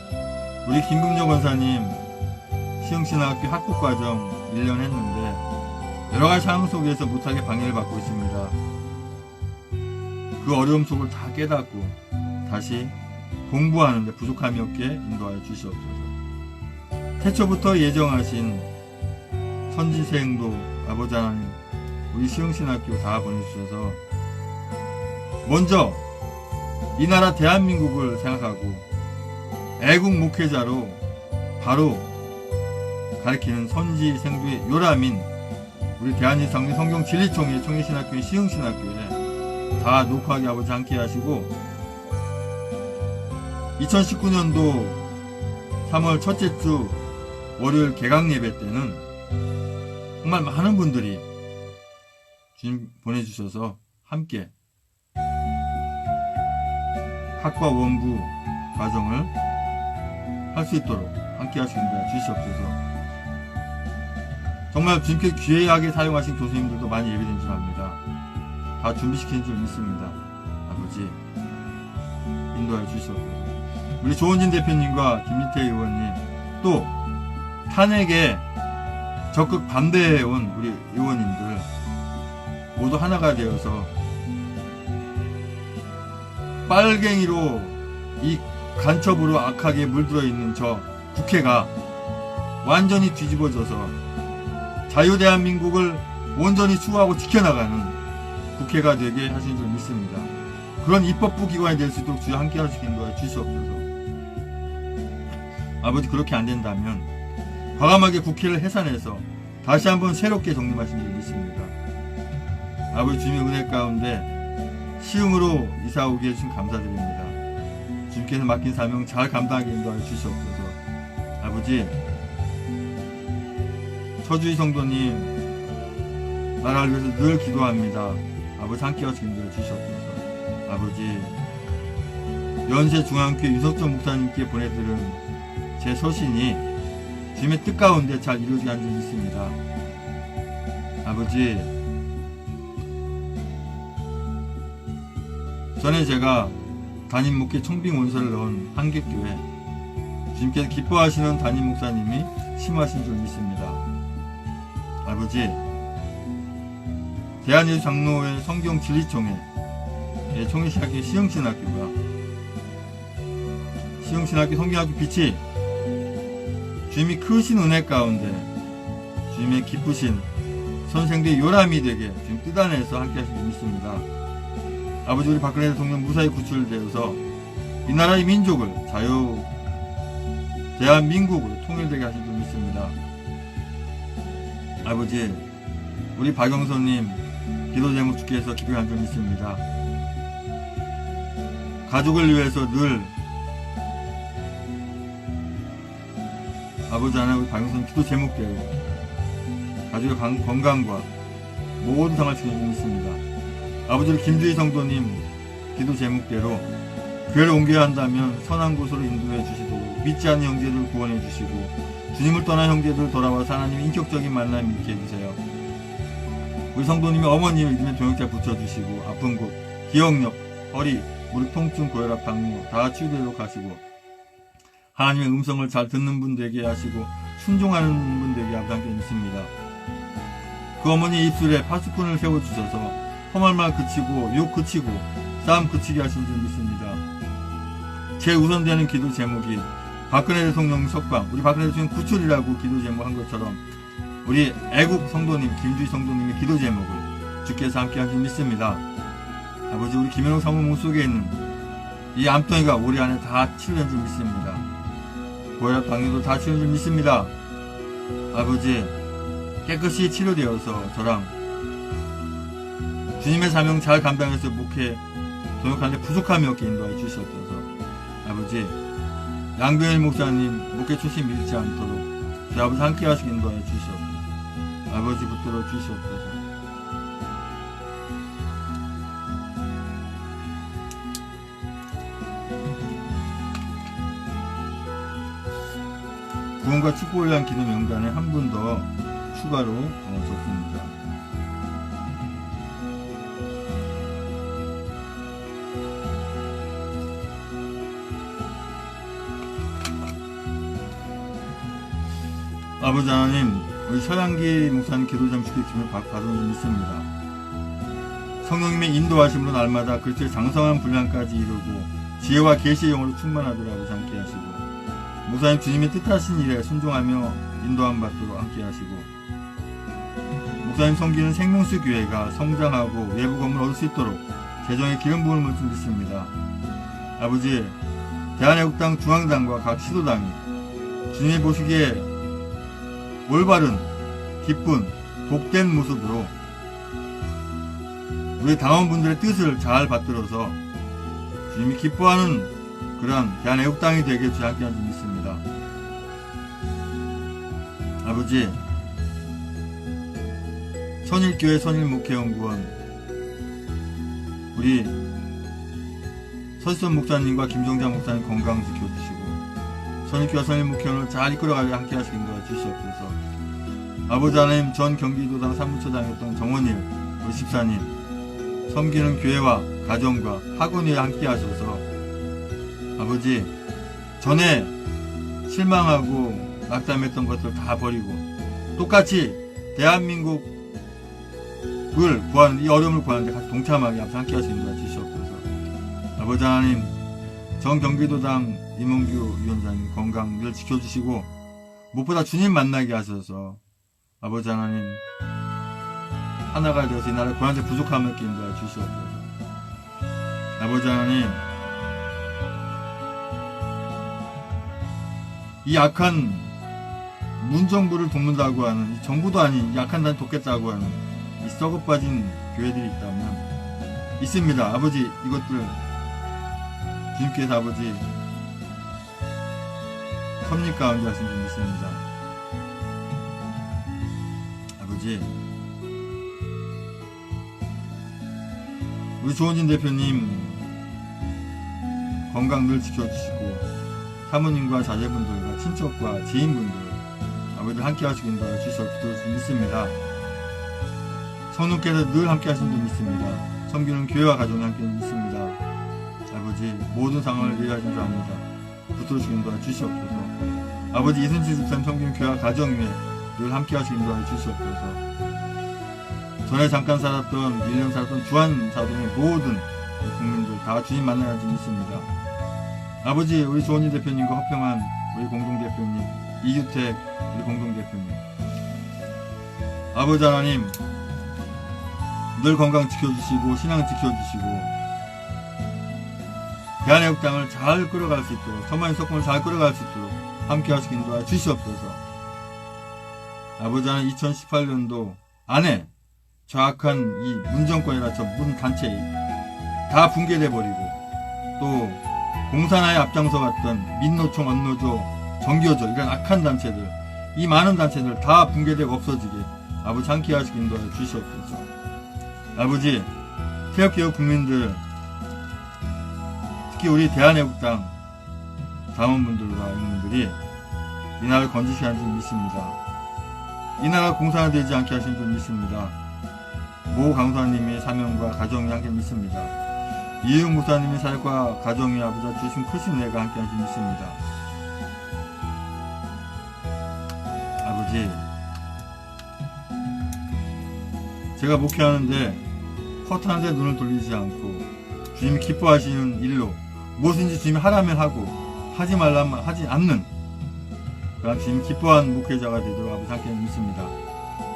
우리 김금영 원사님 시흥신학교 학부과정 1년 했는데 여러가지 상황 속에서 못하게 방해를 받고 있습니다. 그 어려움 속을 다 깨닫고 다시 공부하는데 부족함이 없게 인도하여 주시옵소서. 태초부터 예정하신 선지생도 아버지 하나님 우리 시흥신학교 다 보내주셔서 먼저 이 나라 대한민국을 생각하고 애국 목회자로 바로 가르치는 선지생도의 요람인 우리 대한민국 성경진리총회 총회신학교의 시흥신학교에 다 녹화하게 아버지 함께 하시고 2019년도 3월 첫째 주 월요일 개강 예배 때는 정말 많은 분들이 주님 보내주셔서 함께 학과 원부 과정을 할 수 있도록 함께 하시는데 주시옵소서. 정말 주님께 귀하게 사용하신 교수님들도 많이 예배된 줄 압니다. 다 준비시킨 줄 믿습니다. 아버지, 인도하여 주시옵소서. 우리 조원진 대표님과 김민태 의원님, 또 탄핵에 적극 반대해온 우리 의원님들 모두 하나가 되어서 빨갱이로 이 간첩으로 악하게 물들어 있는 저 국회가 완전히 뒤집어져서 자유대한민국을 온전히 수호하고 지켜나가는 목회가 되게 하시는 줄 믿습니다. 그런 입법부 기관이 될 수 있도록 주여 함께 하시는 거에 주시옵소서. 아버지, 그렇게 안 된다면 과감하게 국회를 해산해서 다시 한번 새롭게 정립하신 줄 믿습니다. 아버지, 주님의 은혜 가운데 시흥으로 이사 오게 해주신 감사드립니다. 주님께서 맡긴 사명 잘 감당하게 인도하여 주시옵소서. 아버지, 서주희 성도님 나라를 위해서 늘 기도합니다. 아버지, 함께 하시게 인도하여 주시옵소서. 아버지, 연세중앙교회 윤석전 목사님께 보내드린 제 서신이 주님의 뜻 가운데 잘 이루어지게 한 줄 믿습니다. 아버지, 전에 제가 담임 목회 청빙 원서를 넣은 한객교회, 주님께서 기뻐하시는 담임 목사님이 심하신 줄 믿습니다. 아버지, 대한예수 장로회 성경진리총회 총회 시작이 시흥신학교가 시흥신학교 성경학교 빛이 주님이 크신 은혜 가운데 주님의 기쁘신 선생들의 요람이 되게 주님 뜻 안에서 함께 하시길 믿습니다. 아버지, 우리 박근혜 대통령 무사히 구출되어서 이 나라의 민족을 대한민국으로 통일되게 하실 줄 믿습니다. 아버지, 우리 박영선님 기도 제목 주께서 기도한 줄 믿습니다. 가족을 위해서 늘 아버지 하나님, 우리 박영선 기도 제목대로 가족의 건강과 모든 상을 주실 줄 믿습니다. 아버지, 우리 김주희 성도님 기도 제목대로 교회를 옮겨야 한다면 선한 곳으로 인도해 주시도록 믿지 않는 형제들을 구원해 주시고 주님을 떠난 형제들 돌아와서 하나님의 인격적인 만남을 있게 해주세요. 우리 성도님의 어머님을 믿음의 동역자 붙여주시고 아픈 곳, 기억력, 허리, 무릎 통증, 고혈압, 당뇨 다 치유되도록 하시고 하나님의 음성을 잘 듣는 분 되게 하시고 순종하는 분 되게 함께 믿습니다. 그 어머니 입술에 파수꾼을 세워주셔서 험한 말 그치고 욕 그치고 싸움 그치게 하신 줄 믿습니다. 제 우선되는 기도 제목이 박근혜 대통령 석방, 우리 박근혜 대통령 구출이라고 기도 제목 한 것처럼 우리 애국 성도님, 김주희 성도님의 기도 제목을 주께서 함께 하신 줄 믿습니다. 아버지, 우리 김현옥 사모 몸속에 있는 이 암덩이가 우리 안에 다 치료된 줄 믿습니다. 고혈압, 당뇨도 다 치료된 줄 믿습니다. 아버지, 깨끗이 치료되어서 저랑 주님의 사명 잘 감당해서 목회 동역하는데 부족함이 없게 인도하여 주시옵소서. 아버지, 양병일 목사님 목회 초심 잃지 않도록 주 아버지 함께 하시게 인도하여 주시옵소서. 아버지, 붙들어 주시옵소서. 구원과 축복을 위한 기도 명단에 한 분 더 추가로 줬습니다. 아버지 하나님, 우리 서양기 목사님 기도장 주께 기쁨을 받은 줄 믿습니다. 성령님의 인도하심으로 날마다 그리스도의 장성한 분량까지 이루고 지혜와 계시의 영으로 충만하도록 아버지 함께 하시고 목사님 주님의 뜻하신 일에 순종하며 인도함 받도록 함께 하시고 목사님 섬기는 생명수 교회가 성장하고 외부 건물을 얻을 수 있도록 재정의 기름 부음을 좀 믿습니다. 아버지, 대한애국당 중앙당과 각 시도당이 주님이 보시기에 올바른, 기쁜, 복된 모습으로 우리 당원분들의 뜻을 잘 받들어서 주님이 기뻐하는 그러한 대한애국당이 되게 주 함께 하는 줄 믿습니다. 아버지, 선일교회 선일목회연구원 우리 서지선 목사님과 김정자 목사님 건강 지켜주시고 선일교회 선일목회연을 잘 이끌어가게 함께 하시는 거 주시옵소서. 아버지 하나님, 전 경기도당 사무처장이었던 정원일 우리 집사님 섬기는 교회와 가정과 학원에 함께 하셔서 아버지, 전에 실망하고 낙담했던 것들 다 버리고 똑같이 대한민국을 구하는, 이 어려움을 구하는데 같이 동참하게 함께 하시는 거 주시옵소서. 아버지 하나님, 전 경기도당 이몽규 위원장님 건강 늘 지켜주시고 무엇보다 주님 만나게 하셔서 아버지 하나님 하나가 되어서 이 나라의 고난의 부족함을 끼는 도와 주시옵소서. 아버지 하나님, 이 약한 문정부를 돕는다고 하는, 이 정부도 아닌 약한 단 돕겠다고 하는 이 썩어빠진 교회들이 있다면 있습니다. 아버지, 이것들 주님께서 아버지 섭리 가운데 하신 줄 믿습니다. 아버지, 우리 조원진 대표님 건강 늘 지켜주시고 사모님과 자제분들과 친척과 지인분들 아버지들 함께 하시긴 도와주셔서 믿습니다. 성령께서 늘 함께 하신 줄 믿습니다. 섬기는 교회와 가정이 함께 믿습니다. 아버지, 모든 상황을 이해하신 줄 압니다. 붙들어주긴 도와주시옵소서. 아버지, 이순실 집사님 섬기는 교회와 가정 위에 늘 함께 하시긴 도와주시옵소서. 전에 잠깐 살았던 1년 살았던 주한 사동의 모든 국민들 다 주님 만나야 줄 믿습니다. 아버지, 우리 조원희 대표님과 허평한 우리 공동대표님, 이규택 우리 공동대표님, 아버지 하나님 늘 건강 지켜주시고 신앙 지켜주시고 대한애국당을 잘 끌어갈 수 있도록, 천만의 석공을 잘 끌어갈 수 있도록 함께 하시긴 도와 주시옵소서. 아버지 하나님, 2018년도 안에 정확한 이 문정권이라 저 문단체 다 붕괴돼 버리고, 또 공산화에 앞장서 갔던 민노총, 언노조, 정교조 이런 악한 단체들, 이 많은 단체들 다 붕괴되고 없어지게 아버지 함께 하시긴 도와 주시옵소서. 아버지, 태극기업 국민들, 특히 우리 대한애국당 당원분들과 인민들이 이 나라를 건지셔야 하는 줄 믿습니다. 이 나라가 공산화되지 않게 하신 줄 믿습니다. 모 강사님의 사명과 가정이 함께 믿습니다. 이응 목사님의 사역과 가정이 아버지 주신 크신 은혜가 함께 하신 줄 믿습니다. 아버지, 제가 목회하는데 허탄한 데 눈을 돌리지 않고 주님이 기뻐하시는 일로 무엇인지 주님이 하라면 하고 하지 말라면 하지 않는 그런 주님이 기뻐하는 목회자가 되도록 아버지 함께 믿습니다.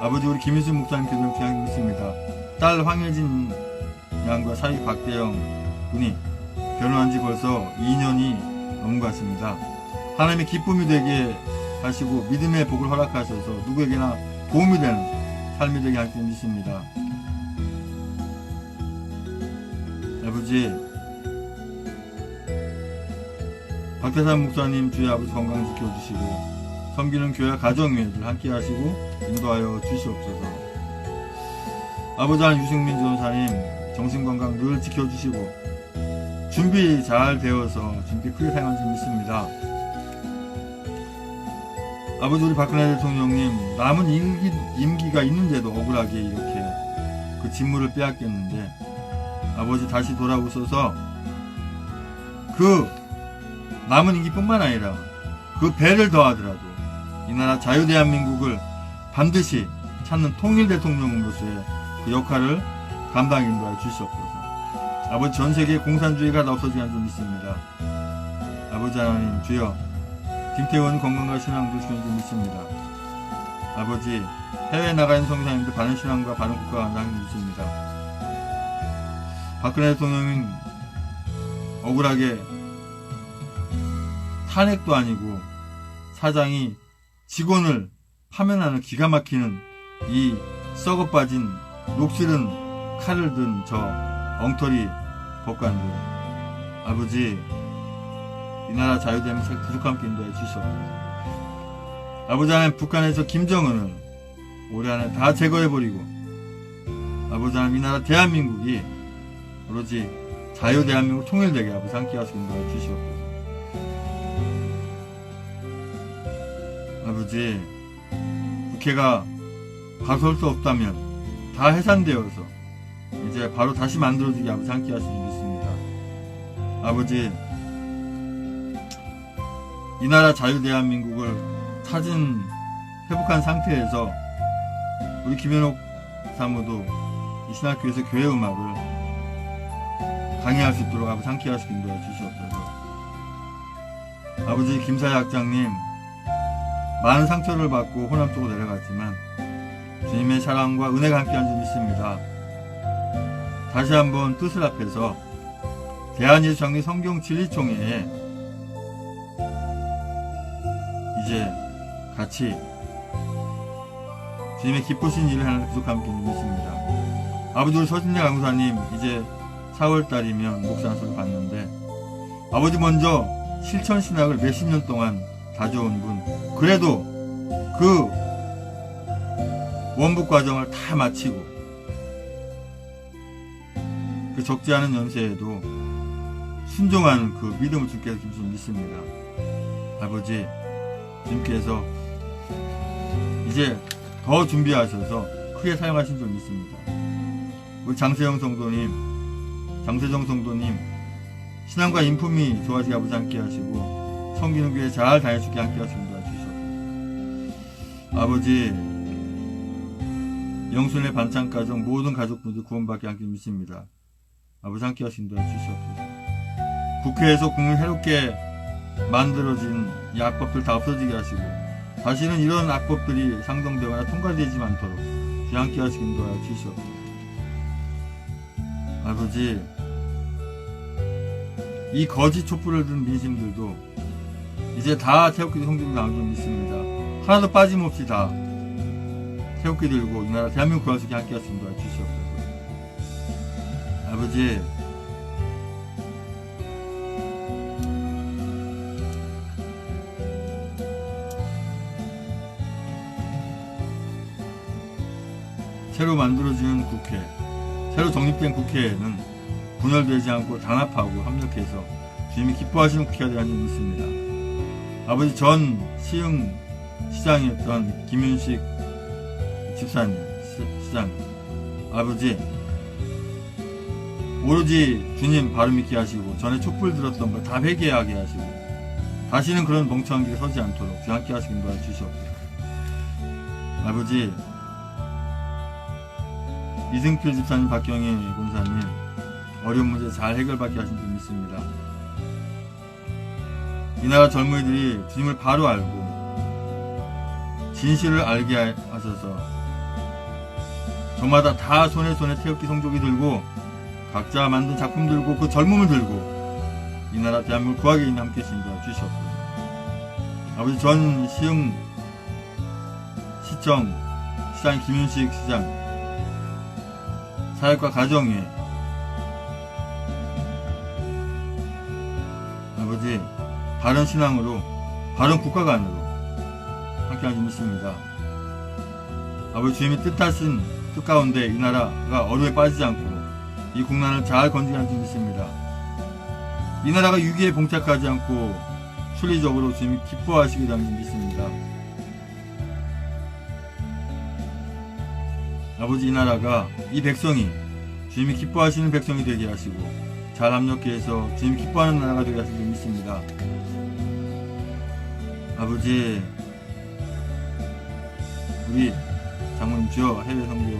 아버지, 우리 김일순 목사님 교도님 귀하게 믿습니다. 딸 황혜진 양과 사위 박대영 군이 결혼한 지 벌써 2년이 넘은 것 같습니다. 하나님의 기쁨이 되게 하시고 믿음의 복을 허락하셔서 누구에게나 도움이 되는 삶이 되게 할 줄 믿습니다. 아버지, 박태산 목사님 주의 아버지 건강 지켜주시고 섬기는 교회 가정 위에 함께 하시고 인도하여 주시옵소서. 아버지 하나님, 유승민 전사님 정신건강 늘 지켜주시고 준비 잘 되어서 준비 크게 사용할 줄 믿습니다. 아버지, 우리 박근혜 대통령님 남은 임기가 있는데도 억울하게 이렇게 그 직무를 빼앗겼는데 아버지 다시 돌아오셔서 그 남은 임기뿐만 아니라 그 배를 더하더라도 이 나라 자유대한민국을 반드시 찾는 통일 대통령으로서의 그 역할을 감당해 인도하여 주시옵소서. 아버지, 전세계 공산주의가 없어지게 한 줄 믿습니다. 아버지 하나님, 주여 김태원 건강과 신앙 주시는 줄 믿습니다. 아버지, 해외에 나가 있는 성사님들 바른 신앙과 바른 국가가 한다는 줄 믿습니다. 박근혜 대통령은 억울하게 탄핵도 아니고 사장이 직원을 파면하는 기가 막히는 이 썩어빠진 녹슬은 칼을 든 저 엉터리 법관들, 아버지, 이 나라 자유대한민국 부족함 인도해 주시옵소서. 아버지 하나님, 북한에서 김정은을 올해 안에 다 제거해버리고 아버지 하나님, 이 나라 대한민국이 오로지 자유대한민국 통일되게 아버지 함께 하시고 인도해 주시옵소서. 아버지, 국회가 가설 수 없다면 다 해산되어서 이제 바로 다시 만들어지게 아버지 함께 하시길 믿습니다. 아버지, 이 나라 자유대한민국을 찾은 회복한 상태에서 우리 김현옥 사무도 이 신학교에서 교회 음악을 강의할 수 있도록 아버지 함께 하시길 인도해 주시옵소서. 아버지, 김사희 학장님 많은 상처를 받고 호남 쪽으로 내려갔지만 주님의 사랑과 은혜가 함께한 줄 믿습니다. 다시 한번 뜻을 합해서 대한예수장로회 성경 진리총회에 이제 같이 주님의 기쁘신 일을 하는 부족함께 믿습니다. 아버지, 우리 서진재 강사님 이제 4월달이면 목사한테 갔는데, 아버지 먼저 실천신학을 몇십 년 동안 다져온 분, 그래도 그 원북 과정을 다 마치고 그 적지 않은 연세에도 순종하는 그 믿음을 주께서 기쁘신 믿습니다. 아버지, 주님께서 이제 더 준비하셔서 크게 사용하신 줄 믿습니다. 우리 장세정 성도님 신앙과 인품이 좋아지게 아버지 함께 하시고 섬기는 교회 잘 다닐 수 있게 함께 하시는 줄 주시옵소서. 아버지, 영순의 반찬 가정 모든 가족분들 구원받게 함께 믿습니다. 아버지 함께 하시는 줄 주시옵소서. 국회에서 국민을 해롭게 만들어진 이 악법들 다 없어지게 하시고 다시는 이런 악법들이 상정되거나 통과되지 않도록 주 함께 하시는 줄 주시옵소서. 아버지, 이 거짓 촛불을 든 민심들도 이제 다 태극기 성도로 나온 줄 믿습니다. 하나도 빠짐없이 다 태극기 들고 이 나라 대한민국 구할 수 있게 함께 하시는 줄 주시옵소서. 아버지, 새로 만들어지는 국회, 새로 정립된 국회에는 분열되지 않고 단합하고 협력해서 주님이 기뻐하시는 국회가 되는 줄 믿습니다. 아버지, 전 시흥 시장이었던 김윤식 집사님, 시장, 아버지, 오로지 주님 바로 믿게 하시고 전에 촛불 들었던 거 다 회개하게 하시고 다시는 그런 멍청한 길에 서지 않도록 주 함께 하시길 바라 주시옵소서. 아버지, 이승필 집사님, 박경희 권사님 어려운 문제 잘 해결받게 하신 줄 믿습니다. 이 나라 젊은이들이 주님을 바로 알고 진실을 알게 하셔서 저마다 다 손에 태극기 성조기 들고 각자 만든 작품 들고 그 젊음을 들고 이 나라 대한민국 구하게 있는 함께 하신 줄 주시옵소서. 아버지, 전 시흥 시청 시장 김윤식 시장 사역과 가정에 아버지, 바른 신앙으로 바른 국가관으로 함께하는 줄 믿습니다. 아버지, 주님이 뜻하신 뜻 가운데 이 나라가 어려움에 빠지지 않고 이 국난을 잘 건지게 하는 줄 믿습니다. 이 나라가 위기에 봉착하지 않고 순리적으로 주님이 기뻐하시게 되는 줄 믿습니다. 아버지, 이 나라가, 이 백성이 주님이 기뻐하시는 백성이 되게 하시고 잘 합력해서 주님이 기뻐하는 나라가 되게 하시길 믿습니다. 아버지, 우리 장모님 주여 해외 선교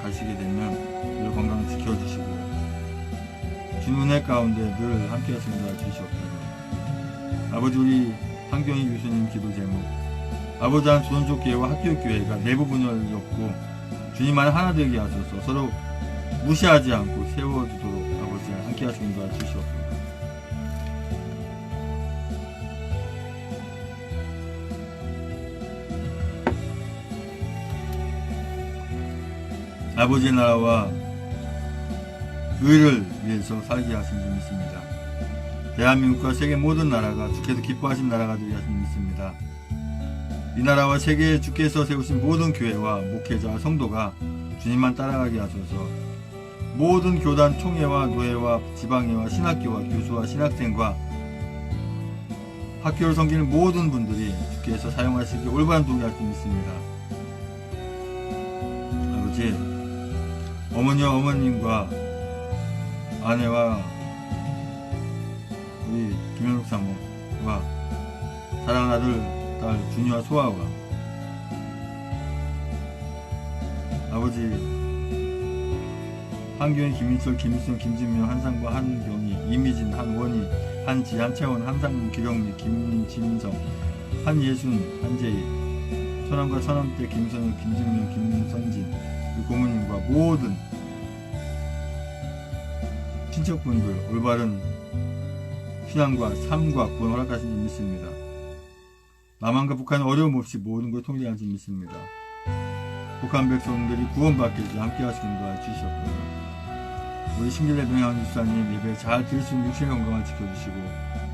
가시게 되면 늘 건강 지켜주시고 주님 은혜 가운데 늘 함께 하시는 줄 주시옵소서. 아버지, 우리 한경희 교수님 기도 제목, 아버지, 한 조선족교회와 학교교회가 내부 분열이 없고 주님 안에 하나 되게 하셔서 서로 무시하지 않고 세워주도록 아버지 함께 하시는 줄 주시옵소서. 아버지의 나라와 의를 위해서 살게 하신 줄 믿습니다. 대한민국과 세계 모든 나라가 주께서 기뻐하신 나라가 되게 하신 줄 믿습니다. 이 나라와 세계에 주께서 세우신 모든 교회와 목회자와 성도가 주님만 따라가게 하소서. 모든 교단 총회와 노회와 지방회와 신학교와 교수와 신학생과 학교를 섬기는 모든 분들이 주께서 사용하시기 올바른 도움이 할 수 믿습니다. 아버지, 어머니와 어머님과 아내와 우리 김현욱 사모와 사랑하는 아들, 딸 준이와 소아와 아버지, 한교인, 김인철, 김일순, 김진명, 한상과, 한경희, 이미진, 한원희, 한지, 한채원, 한상문, 기령미, 김민, 진성, 한예순, 한재희, 천암과 천암대, 김선우, 김진명, 김선진, 고모님과 모든 친척분들 올바른 신앙과 삶과 구원 허락하신 줄 믿습니다. 남한과 북한은 어려움 없이 모든 걸 통제하신 줄 믿습니다. 북한 백성들이 구원받게 해서 함께 하시는 도와 주시옵소서. 우리 신길래 명예한 집사님 예배 잘 드릴 수 있는 육신의 건강을 지켜주시고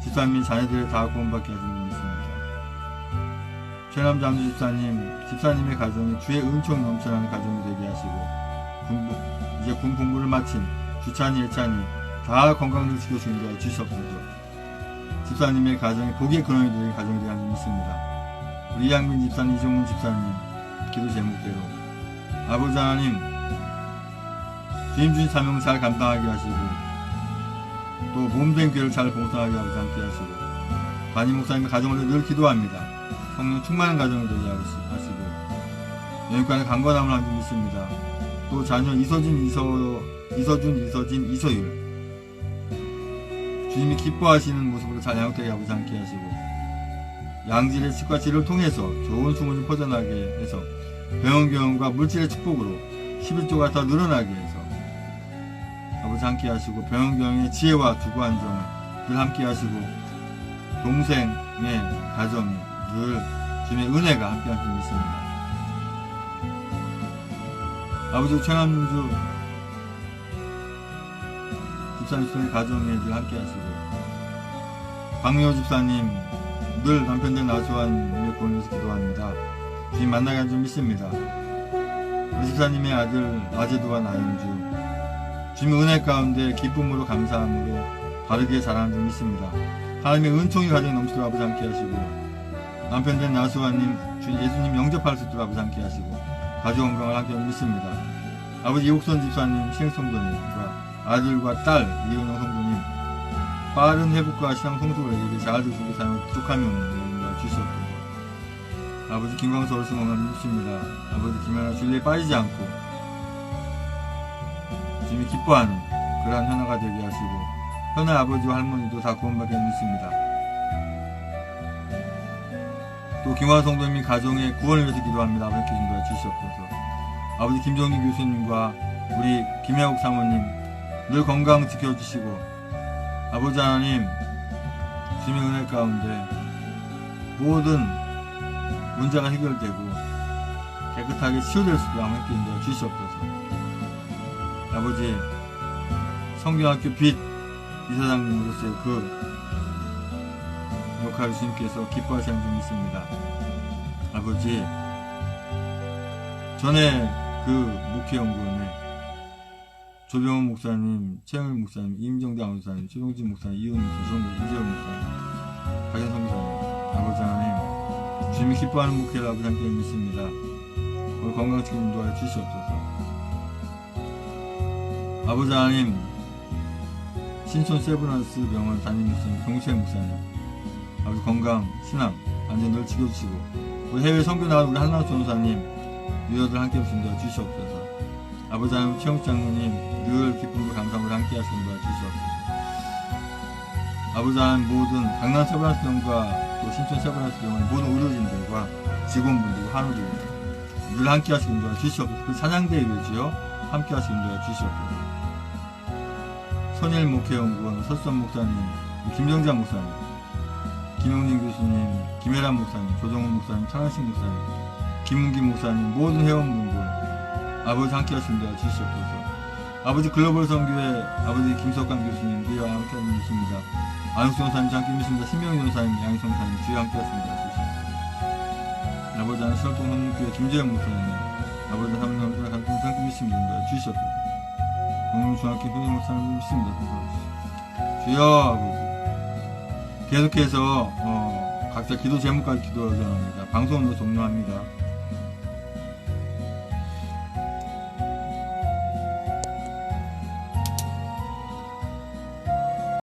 집사님 자녀들을 다 구원받게 하시는 줄 믿습니다. 최남 장주 집사님의 가정이 주의 은총 넘쳐나는 가정이 되게 하시고 이제 군 복무를 마친 주찬이, 예찬이 다 건강을 지켜주시는 도와 주시옵소서. 집사님의 가정이 복의 근원이 되는 가정이 되게 하는 줄 믿습니다. 우리 이양빈 집사님, 이종문 집사님 기도 제목대로 아버지 하나님 주님 주신 사명 잘 감당하게 하시고 또 몸된 교회를 잘 봉사하게 하고 함께 하시고 담임 목사님의 가정을 늘 기도합니다. 성령 충만한 가정을 되게 하시고 영육간의 강건함을 한 줄 믿습니다. 또 자녀 이서준, 이서율 주님이 기뻐하시는 모습으로 잘 양육되게 하고 함께 하시고 양질의 치과 치료를 통해서 좋은 소문이 퍼져나게 해서 병원경험과 물질의 축복으로 11조가 더 늘어나게 해서 아버지 함께 하시고 병원경영의 지혜와 두고 안정을 늘 함께 하시고 동생의 가정이 늘 주님의 은혜가 함께 하실 수 있습니다. 아버지 최남주 집사님 가정에 늘 함께 하시고 박미호 집사님 늘 남편들 나수환님의 권위에서 기도합니다. 주님 만나게 한 줄 믿습니다. 우리 집사님의 아들 아제도와 나영주 주님의 은혜 가운데 기쁨으로 감사함으로 바르게 자라는 줄 믿습니다. 하나님의 은총이 가정에 넘치도록 아버지 함께 하시고 남편된 나수환님 예수님 영접할 수 있도록 아버지 함께 하시고 가족 건강을 함께 믿습니다. 아버지 이옥선 집사님 신행성도님과 아들과 딸 이은영 성도님 빠른 회복과 신앙 성숙을 예배 잘 듣고 사용 부족함이 없는 주시옵소서. 아버지 김광수 어르신 건강 믿습니다. 아버지 김연아 진리에 빠지지 않고 주님이 기뻐하는 그러한 현아가 되게 하시고 현아 아버지와 할머니도 다 구원받게 믿습니다. 또 김광수 성도님이 가정의 구원을 위해서 기도합니다. 아버지 기도해 주시옵소서. 아버지 김정희 교수님과 우리 김혜옥 사모님 늘 건강 지켜주시고 아버지 하나님 주님의 은혜 가운데 모든 문제가 해결되고 깨끗하게 치유될 수 있도록 함께 인도해 주시옵소서. 아버지 성경학교 빛 이사장님으로서의 그 역할을 주님께서 기뻐하시는 줄 믿습니다. 아버지 전에 그 목회연구원에 조병원 목사님, 최영일 목사님, 임정대 목사님, 최동진 목사님, 이훈 목사님, 이재원 목사님, 박현성 목사님, 아버지 하나님, 주님이 기뻐하는 목회를 아버지 함께 믿습니다. 오늘 건강지키는 인도하여 주시옵소서. 아버지 하나님, 신촌 세브란스 병원 담임 목사님, 동생 목사님, 아버지 건강, 신앙, 안전 늘 지켜주시고, 우리 해외 선교 나간 우리 한나우 전도사님, 유여들 함께 인도하여 주시옵소서. 아버지 하나님 최영수 장로님 늘 기쁨과 감사함을 함께 하시는 바 주시옵소서. 아버지 하나님 모든 강남 세브란스 병원과 또 신촌 세브란스 병원의 모든 의료진들과 직원분들과 한우들 늘 함께 하시는 바 주시옵소서. 그 찬양대 위주여 함께 하시는 바 주시옵소서. 선일 목회연구원 서수선 목사님, 김정장 목사님, 김용진 교수님, 김혜란 목사님, 조정훈 목사님, 차란식 목사님, 김문기 목사님 모든 회원분들 아버지 함께 하신다 주시옵소서. 아버지 글로벌 선교회 아버지 김석강 교수님 주여 함께 하십니다. 안숙 전사님 함께 믿습니다. 신명희 전사님, 양희성 전사님 주여 함께 하십니다. 주시옵소서. 아버지 하나님 신월동 성문교회 김재현 목사님 아버지 하나님 함께 믿습니다. 주시옵소서. 동명중학교 효진 목사님 믿습니다. 주여 아버지 계속해서 각자 기도 제목까지 기도를 전합니다. 방송으로 종료합니다.